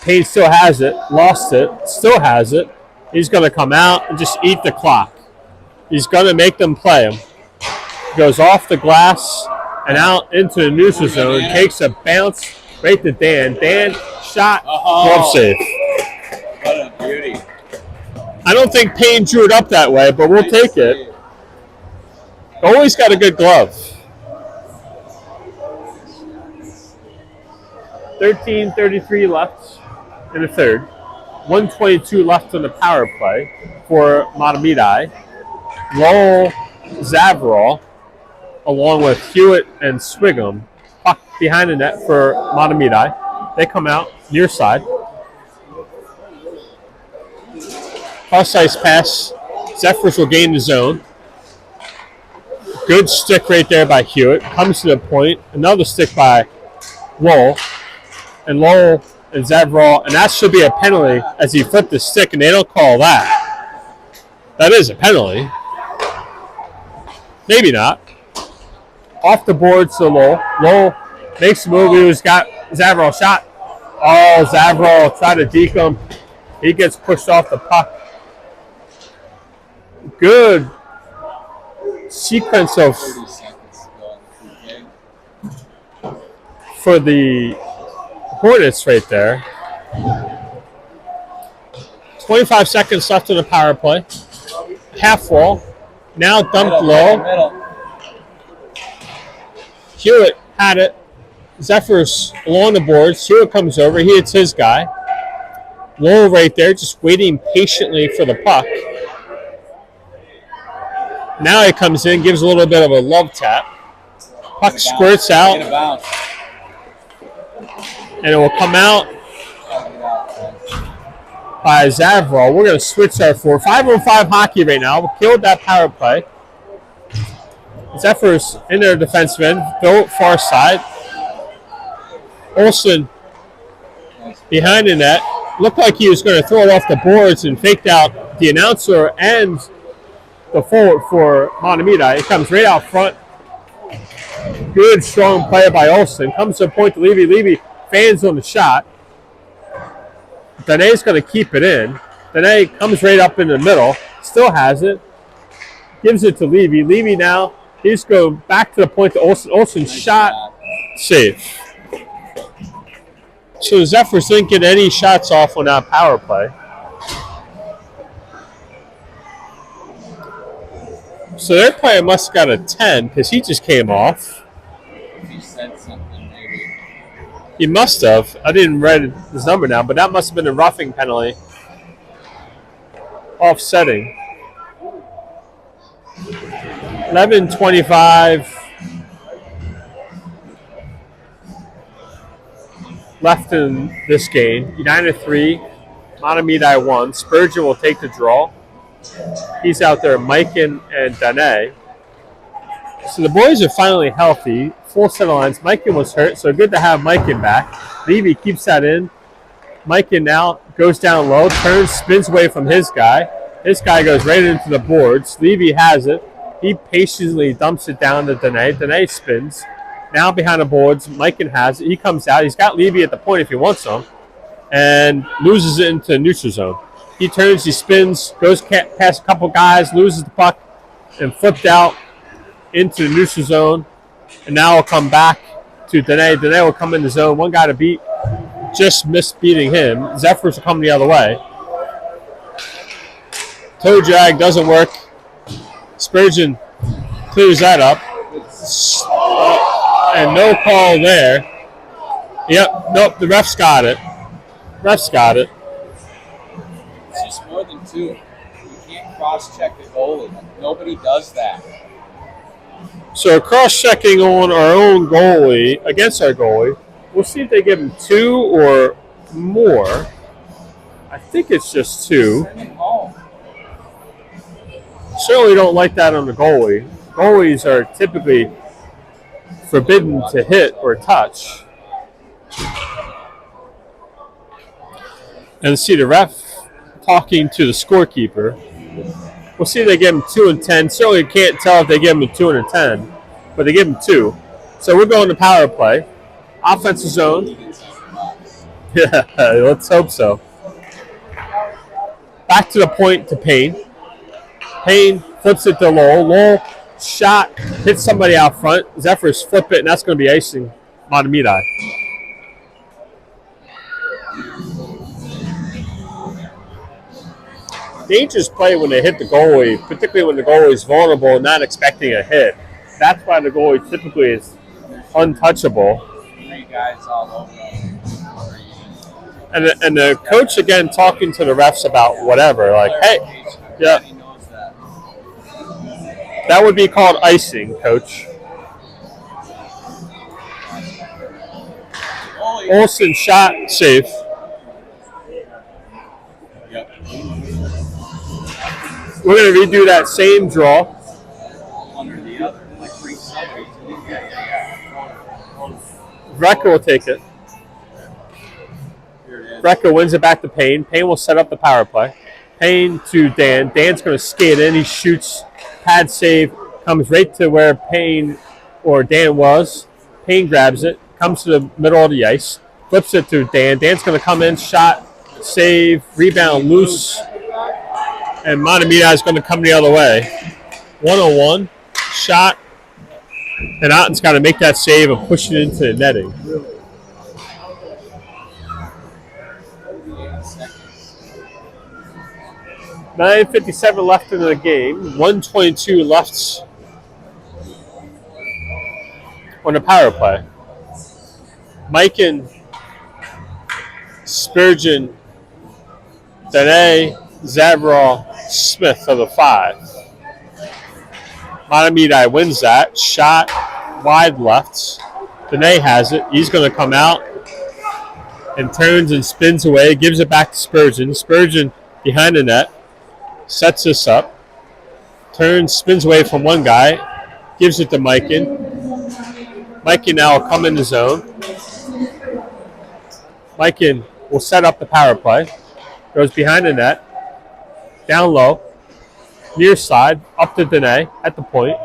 Payne still has it. Lost it. Still has it. He's going to come out and just eat the clock. He's going to make them play him. Goes off the glass and out into the neutral zone. Takes a bounce right to Dan. Dan shot. Glove save. What a beauty. I don't think Payne drew it up that way, but we'll take it. Goalie's got a good glove. 13:33 left in the third. 1:22 left on the power play for Mahtomedi. Lowell, Zavrol, along with Hewitt and Swigum, puck behind the net for Mahtomedi. They come out near side. Cross ice pass. Zephyrs will gain the zone. Good stick right there by Hewitt. Comes to the point. Another stick by Lowell. And Lowell and Zavrol, and that should be a penalty as he flipped the stick, and they don't call that. That is a penalty. Maybe not. Off the board to Lowell. Lowell makes the move. He was got Zavrol shot. Oh, Zavrol tried to deke him. He gets pushed off the puck. Good sequence of 30 seconds to go. for the Hornets right there. 25 seconds left in the power play. Half wall. Now dumped low. Middle. Hewitt had it. Zephyrs along the boards. Hewitt comes over. He hits his guy. Lowell right there, just waiting patiently for the puck. Now he comes in, gives a little bit of a love tap. Puck squirts out, Get a bounce. and it will come out by Zavrol. We're going to switch our 5-on-5 hockey right now. We killed that power play. Zephyrs in their defenseman, throw it far side. Olsen behind the net. Looked like he was going to throw it off the boards and faked out the announcer and the forward for Mahtomedi. It comes right out front. Good, strong play by Olsen. Comes to the point to Levy. Levy fans on the shot. Dene's going to keep it in. Dene comes right up in the middle. Still has it. Gives it to Levy. Levy now, he's go back to the point to Olsen. Olsen's shot, safe. So Zephyrs didn't get any shots off on that power play. So their player must have got a 10 because he just came off. He said something, maybe. He must have. I didn't read his number now, but that must have been a roughing penalty. Offsetting. 11:25 left in this game. Edina 3, Mahtomedi 1. Spurgeon will take the draw. He's out there, Mike and Dene. So the boys are finally healthy. Full set of lines. Maikin was hurt, so good to have Maikin back. Levy keeps that in. Maikin now goes down low, turns, spins away from his guy. His guy goes right into the boards. Levy has it. He patiently dumps it down to Dene. Dene spins. Now behind the boards, Maikin has it. He comes out. He's got Levy at the point if he wants him, and loses it into the neutral zone. He turns, he spins, goes past a couple guys, loses the puck, and flipped out into the neutral zone. And now will come back to Dene. Dene will come in the zone. One guy to beat, just missed beating him. Zephyrs will come the other way. Toe drag doesn't work. Spurgeon clears that up. And no call there. Yep, nope, the ref's got it. Ref's got it. It's just more than two. You can't cross-check the goalie. Nobody does that. So cross-checking on our own goalie, against our goalie. We'll see if they give him 2 or more. I think it's just 2. Send him home. Certainly don't like that on the goalie. Goalies are typically forbidden to hit or touch. And see the ref talking to the scorekeeper. We'll see if they give him 2 and 10. Certainly can't tell if they give him a 2 and a 10, but they give him 2. So we're going to power play. Offensive zone. Yeah, let's hope so. Back to the point to Payne. Payne flips it to Lowell. Lowell shot, hits somebody out front. Zephyrs flip it, and that's going to be icing Mahtomedi. Dangerous play when they hit the goalie, particularly when the goalie is vulnerable and not expecting a hit. That's why the goalie typically is untouchable. 3 guys all over him. And the coach, again, talking to the refs about whatever. Like, hey, yeah. He knows that. That would be called icing, coach. Olsen shot, safe. Yep. We're going to redo that same draw. Under the other. Like bring somebody to it. Yeah. Vrecker will take it. Here it is. Vrecker wins it back to Payne. Payne will set up the power play. Payne to Dan. Dan's going to skate in. He shoots. Pad save. Comes right to where Payne or Dan was. Payne grabs it. Comes to the middle of the ice. Flips it to Dan. Dan's going to come in. Shot. Save. Rebound. Loose. And Mahtomedi is going to come the other way. 1-on-1. Shot. And Otten's got to make that save and push it into the netting. 9:57 left in the game. 1:22 left on the power play. Maikin, Spurgeon, Dene, Zavral, Smith are the 5. Mahtomedi wins that. Shot wide left. Dene has it. He's going to come out and turns and spins away. Gives it back to Spurgeon. Spurgeon behind the net. Sets this up. Turns, spins away from one guy. Gives it to Maikin. Maikin now will come in the zone. Maikin will set up the power play. Goes behind the net. Down low. near side, up to Dene at the point.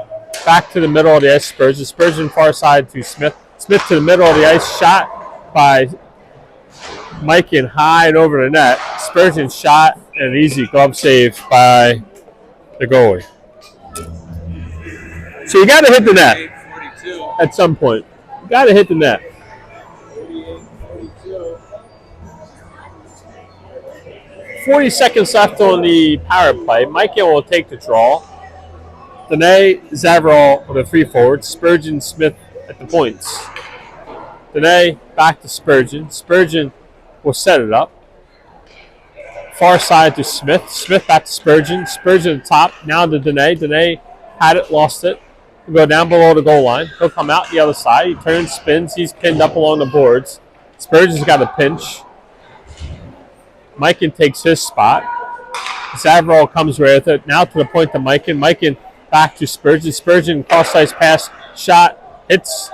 Back to the middle of the ice, Spurgeon. Spurgeon far side to Smith. Smith to the middle of the ice, shot by Mike and high and over the net. Spurgeon shot and an easy glove save by the goalie. So you got to hit the net at some point. You got to hit the net. 40 seconds left on the power play. Mike will take the draw. Dene, Zavarol are the three forwards. Spurgeon, Smith at the points. Dene back to Spurgeon. Spurgeon will set it up. Far side to Smith. Smith back to Spurgeon. Spurgeon at the top. Now to Dene. Dene had it, lost it. He'll go down below the goal line. He'll come out the other side. He turns, spins. He's pinned up along the boards. Spurgeon's got a pinch. Mikan takes his spot. Zavarol comes with it. Now to the point to Mikan. Mikan back to Spurgeon. Spurgeon cross-ice pass. Shot. Hits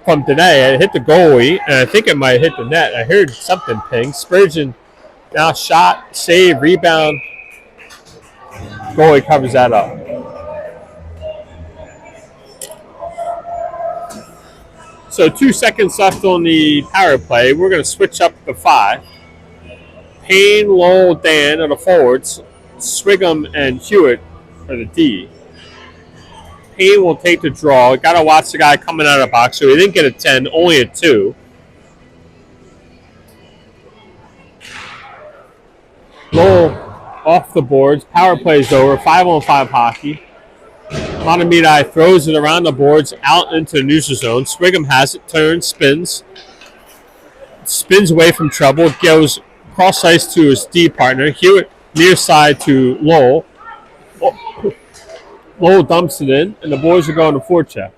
from Dene. It hit the goalie, and I think it might hit the net. I heard something ping. Spurgeon now shot, save, rebound. Goalie covers that up. So 2 seconds left on the power play. We're going to switch up the 5. Payne, Lowell, Dan are the forwards. Swigum and Hewitt are the D. Payne will take the draw. Got to watch the guy coming out of the box. So he didn't get a 10, only a 2. Lowell off the boards. Power play is over. 5-on-5 hockey. Mahtomedi throws it around the boards out into the neutral zone. Swigum has it, turns, spins. Spins away from trouble. Goes cross ice to his D partner. Hewitt near side to Lowell. Lowell dumps it in, and the boys are going to forecheck.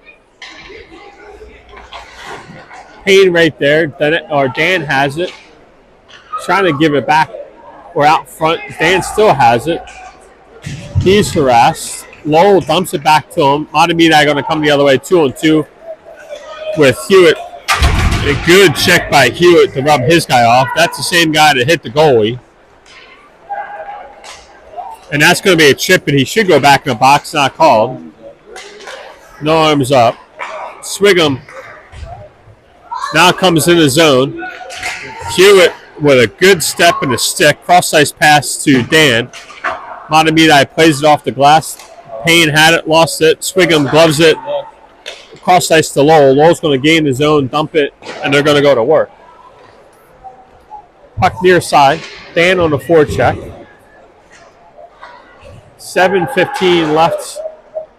Payne right there. Dan has it. Trying to give it back or out front. Dan still has it. He's harassed. Lowell dumps it back to him. Mahtomedi going to come the other way, 2-on-2 with Hewitt. A good check by Hewitt to rub his guy off. That's the same guy that hit the goalie. And that's going to be a chip, and he should go back in the box, not called. No arms up. Swigum now comes in the zone. Hewitt with a good step and a stick. Cross-ice pass to Dan. Mahtomedi plays it off the glass. Payne had it, lost it. Swigum gloves it. Cross ice to Lowell. Lowell's going to gain the zone, dump it, and they're going to go to work. Puck near side. Dan on the forecheck. 7:15 left.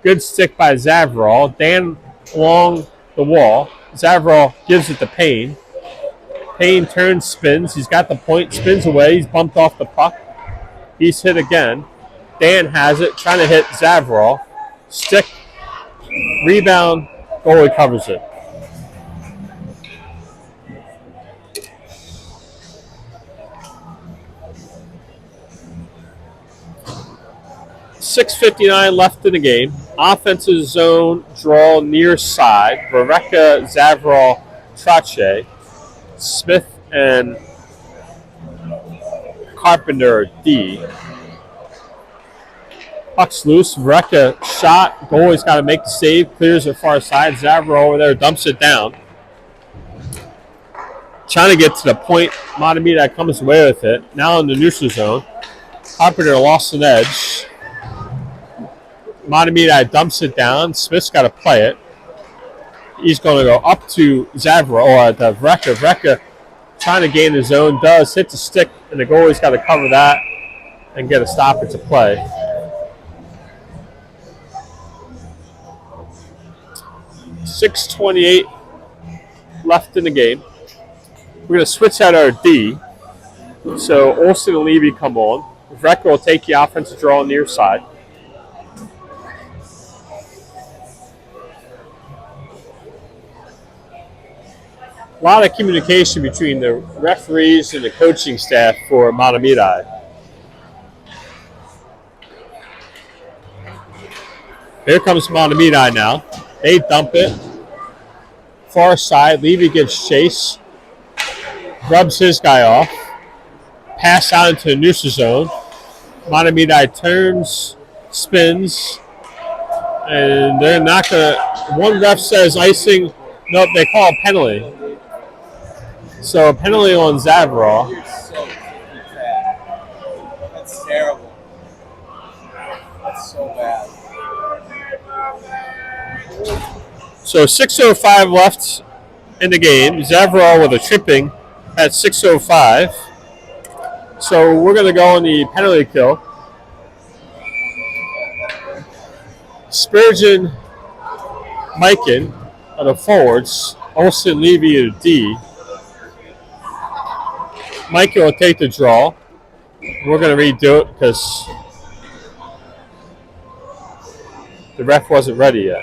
Good stick by Zavarol. Dan along the wall. Zavarol gives it to Payne. Payne turns, spins. He's got the point, spins away. He's bumped off the puck. He's hit again. Dan has it, trying to hit Zavarol. Stick, rebound, goalie covers it. .6:59 left in the game. Offensive zone draw near side. Vereka, Zavarol, Trache. Smith and Carpenter D. Puck's loose. Vereka shot. Goalie's got to make the save. Clears it far side. Zavarol over there dumps it down. Trying to get to the point. Mahtomedi comes away with it. Now in the neutral zone. Carpenter lost an edge. Mahtomedi dumps it down. Smith's got to play it. He's going to go up to Zavarol or to Vereka. Vereka trying to gain the zone. Does. Hit the stick. And the goalie's got to cover that and get a stoppage of play. .6:28 left in the game. We're going to switch out our D. So Olsen and Levy come on. Vereka will take the offensive draw near side. A lot of communication between the referees and the coaching staff for Mahtomedi. Here comes Mahtomedi now. They dump it. Far side. Levy gets chase. Rubs his guy off. Pass out into the neutral zone. Mahtomedi turns, spins, and they're not going to. One ref says icing. Nope, they call a penalty. So a penalty on Zavarov. You're so bad. That's terrible. That's so bad. So 6:05 left in the game. Zavarov with a tripping at 6:05. So we're going to go on the penalty kill. Spurgeon, Mikan are the forwards. Olsen, Levy are the D. Mikan will take the draw. We're going to redo it because the ref wasn't ready yet.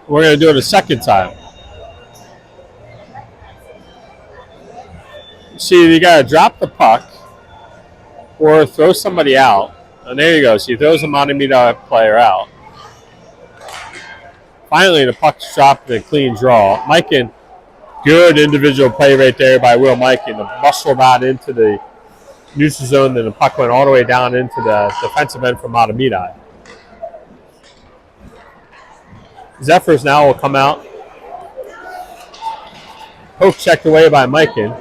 We're going to do it a second time. See, you got to drop the puck or throw somebody out. And there you go. So he throws a Mahtomedi player out. Finally, the puck's dropped in a clean draw. Mikan, good individual play right there by Will Mikan. The muscle got into the neutral zone, then the puck went all the way down into the defensive end for Mahtomedi. Zephyrs now will come out. Poke checked away by Mikan.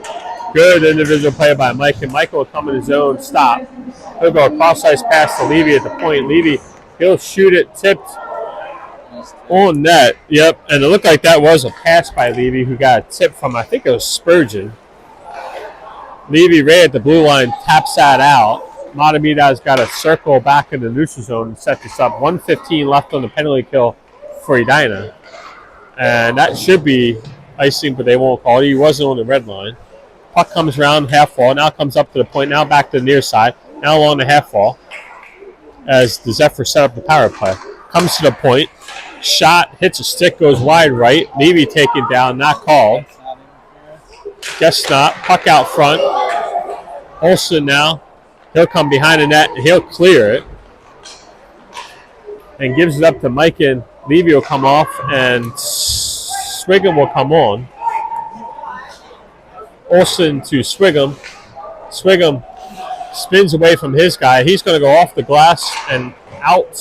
Good individual play by Mikan. Michael will come in his zone, stop. He'll go a cross-ice pass to Levy at the point. Levy, he'll shoot it, tipped on net. Yep, and it looked like that was a pass by Levy, who got a tip from, I think it was Spurgeon. Levy right at the blue line, taps that out. Mahtomedi's got to circle back in the neutral zone and set this up. 1:15 left on the penalty kill for Edina. And that should be icing, but they won't call it. He wasn't on the red line. Puck comes around half wall. Now comes up to the point. Now back to the near side. Now along the half wall as the Zephyr set up the power play. Comes to the point. Shot, hits a stick, goes wide right. Maybe taken down, not called. Guess not. Puck out front. Olsen now. He'll come behind the net. He'll clear it. And gives it up to Mike, and Levy will come off, and Swigum will come on. Olsen to Swigum. Swigum spins away from his guy. He's going to go off the glass and out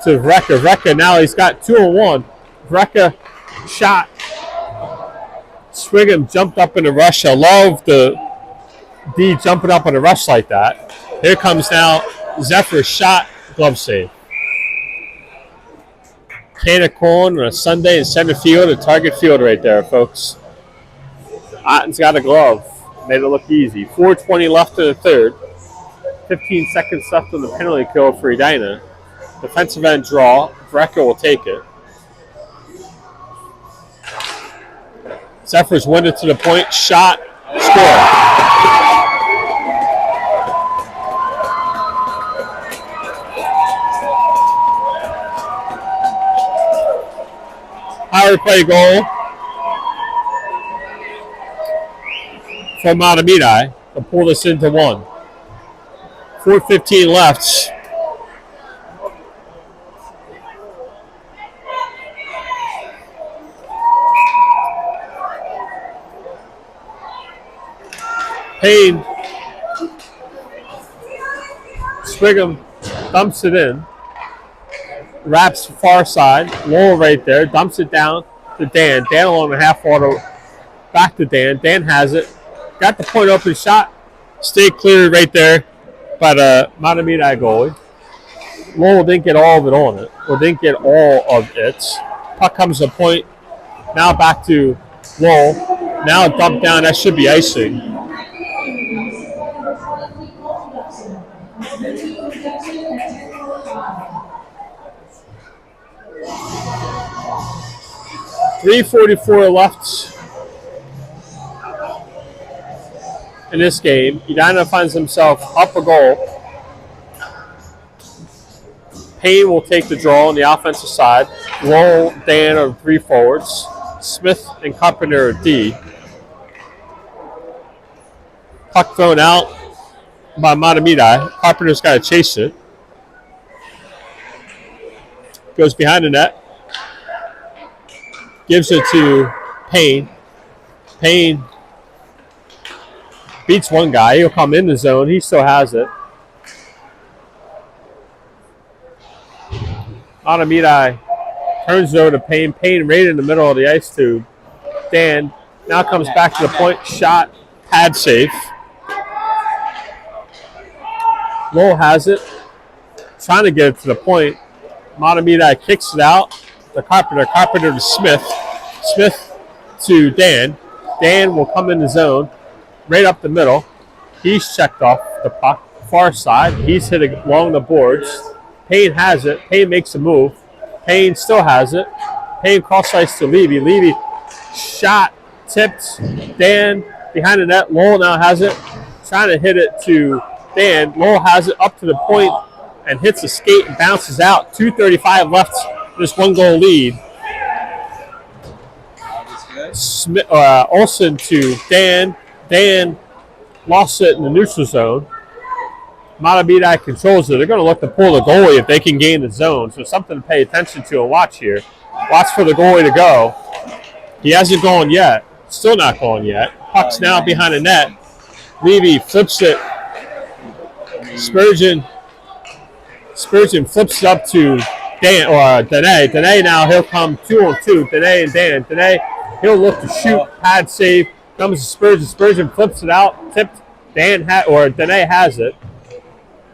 to Vreka. Vreka now he's got 2-on-1. Vreka shot. Swigum jumped up in a rush. I love the D jumping up in a rush like that. Here comes now Zephyr's shot. Glove save. Can of corn on a Sunday in center field, a target field right there, folks. Otten's got a glove. Made it look easy. 4:20 left in the third. 15 seconds left on the penalty kill for Edina. Defensive end draw. Vreka will take it. Zephyr's winded to the point. Shot. Score. Power play goal from Mahtomedi to pull this into one. 4:15 left. Payne. Swigum dumps it in. Wraps far side. Lowell right there. Dumps it down to Dan. Dan along the half wall back to Dan. Dan has it. Got the point open shot. Stayed clear right there by the Mahtomedi goalie. Lowell didn't get all of it on it. Or didn't get all of it. Puck comes to the point. Now back to Lowell. Now dumped down. That should be icing. .344 left in this game. Edina finds himself up a goal. Payne will take the draw on the offensive side. Lowell, Dan are three forwards. Smith and Carpenter are D. Puck thrown out by Mahtomedi. Carpenter's got to chase it. Goes behind the net. Gives it to Payne. Payne Beats one guy. He'll come in the zone. He still has it. Mahtomedi turns it over to Payne. Payne right in the middle of the ice tube. Dan now comes back to the point. Shot. Pad safe. Lowell has it. Trying to get it to the point. Mahtomedi kicks it out. The Carpenter. Carpenter to Smith. Smith to Dan. Dan will come in the zone. Right up the middle. He's checked off the puck. Far side. He's hitting along the boards. Payne has it. Payne makes a move. Payne still has it. Payne cross ice to Levy. Levy shot. Tipped. Dan behind the net. Lowell now has it. Trying to hit it to Dan. Lowell has it up to the point and hits a skate and bounces out. 2:35 left. Just 1-goal lead. Smith, Olsen to Dan. Dan lost it in the neutral zone. Mahtomedi controls it. They're going to look to pull the goalie if they can gain the zone. So something to pay attention to and watch here. Watch for the goalie to go. He hasn't gone yet. Still not going yet. Puck's now behind the net. Levy flips it. Spurgeon flips it up to Dan or Dene. Dene now he'll come 2-on-2. Dene and Dan. Dene he'll look to shoot. Pad save. Comes to Spurgeon. Spurgeon flips it out. Tipped. Dene has it.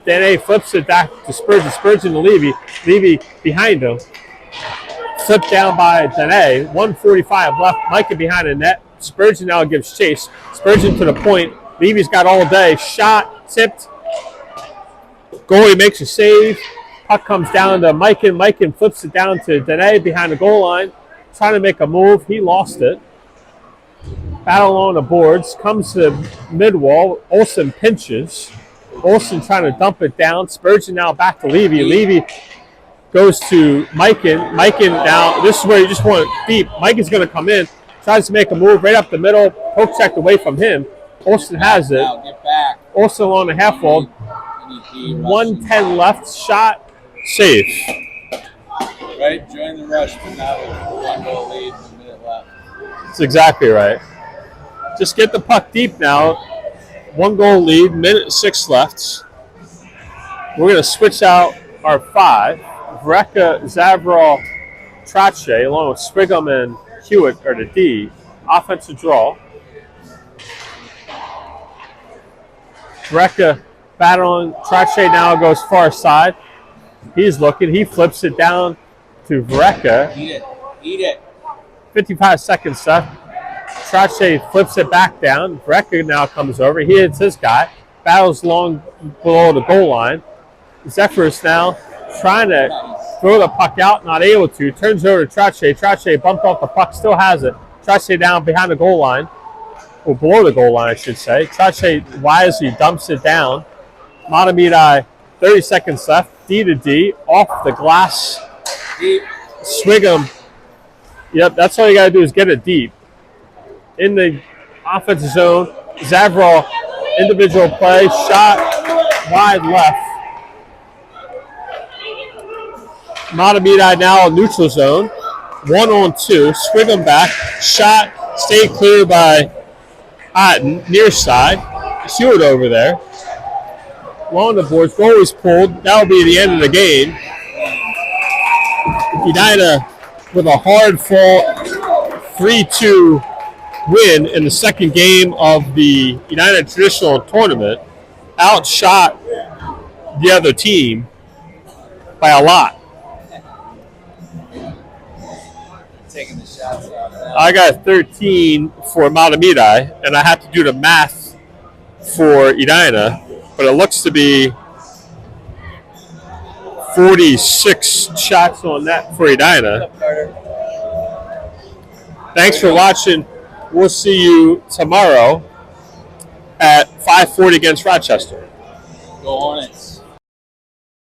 Dene flips it back to Spurgeon. Spurgeon to Levy. Levy behind him. Flipped down by Dene. 1:45 left. Micah behind the net. Spurgeon now gives chase. Spurgeon to the point. Levy's got all day. Shot. Tipped. Goalie makes a save. Puck comes down to Micah. Micah flips it down to Dene behind the goal line. Trying to make a move. He lost it. Battle on the boards. Comes to mid-wall. Olsen pinches. Olsen trying to dump it down. Spurgeon now back to Levy. Levy goes to Micah. Micah now, this is where you just want it deep. Micah's going to come in. Tries to make a move right up the middle. Poke checked away from him. Olsen has it. Olsen along the half wall. 1:10 left. Shot. Save. Right? Join the rush, but now with a 1-goal lead with a minute left. That's exactly right. Just get the puck deep now. 1-goal lead, minute 6 left. We're going to switch out our 5. Vreka, Zavrol, Trache, along with Swigum and Hewitt are the D. Offensive draw. Vreka battling. Trache now goes far side. He's looking. He flips it down to Vreka. Eat it. 55 seconds left. Trache flips it back down. Vreka now comes over. He hits his guy. Battles long below the goal line. Zephyrus now trying to throw the puck out, not able to. Turns over to Trache. Trache bumped off the puck, still has it. Trache down behind the goal line. Or below the goal line, I should say. Trache wisely dumps it down. Mahtomedi, 30 seconds left. D to D, off the glass. Deep. Swigum. Yep, that's all you got to do is get it deep. In the offensive zone, Zavrol, individual play, shot, wide left. Mahtomedi now in neutral zone, 1-on-2, Swigum back, shot, stayed clear by Otten, near side, Hewitt over there. Along the boards, goal is pulled, that'll be the end of the game. Edina with a hard-fought 3-2 win in the second game of the Edina Traditional Tournament, outshot the other team by a lot. Taking the shots out now. I got 13 for Mahtomedi, and I have to do the math for Edina, but it looks to be 46 shots on net for Edina. Thanks for watching. We'll see you tomorrow at 5:40 against Rochester.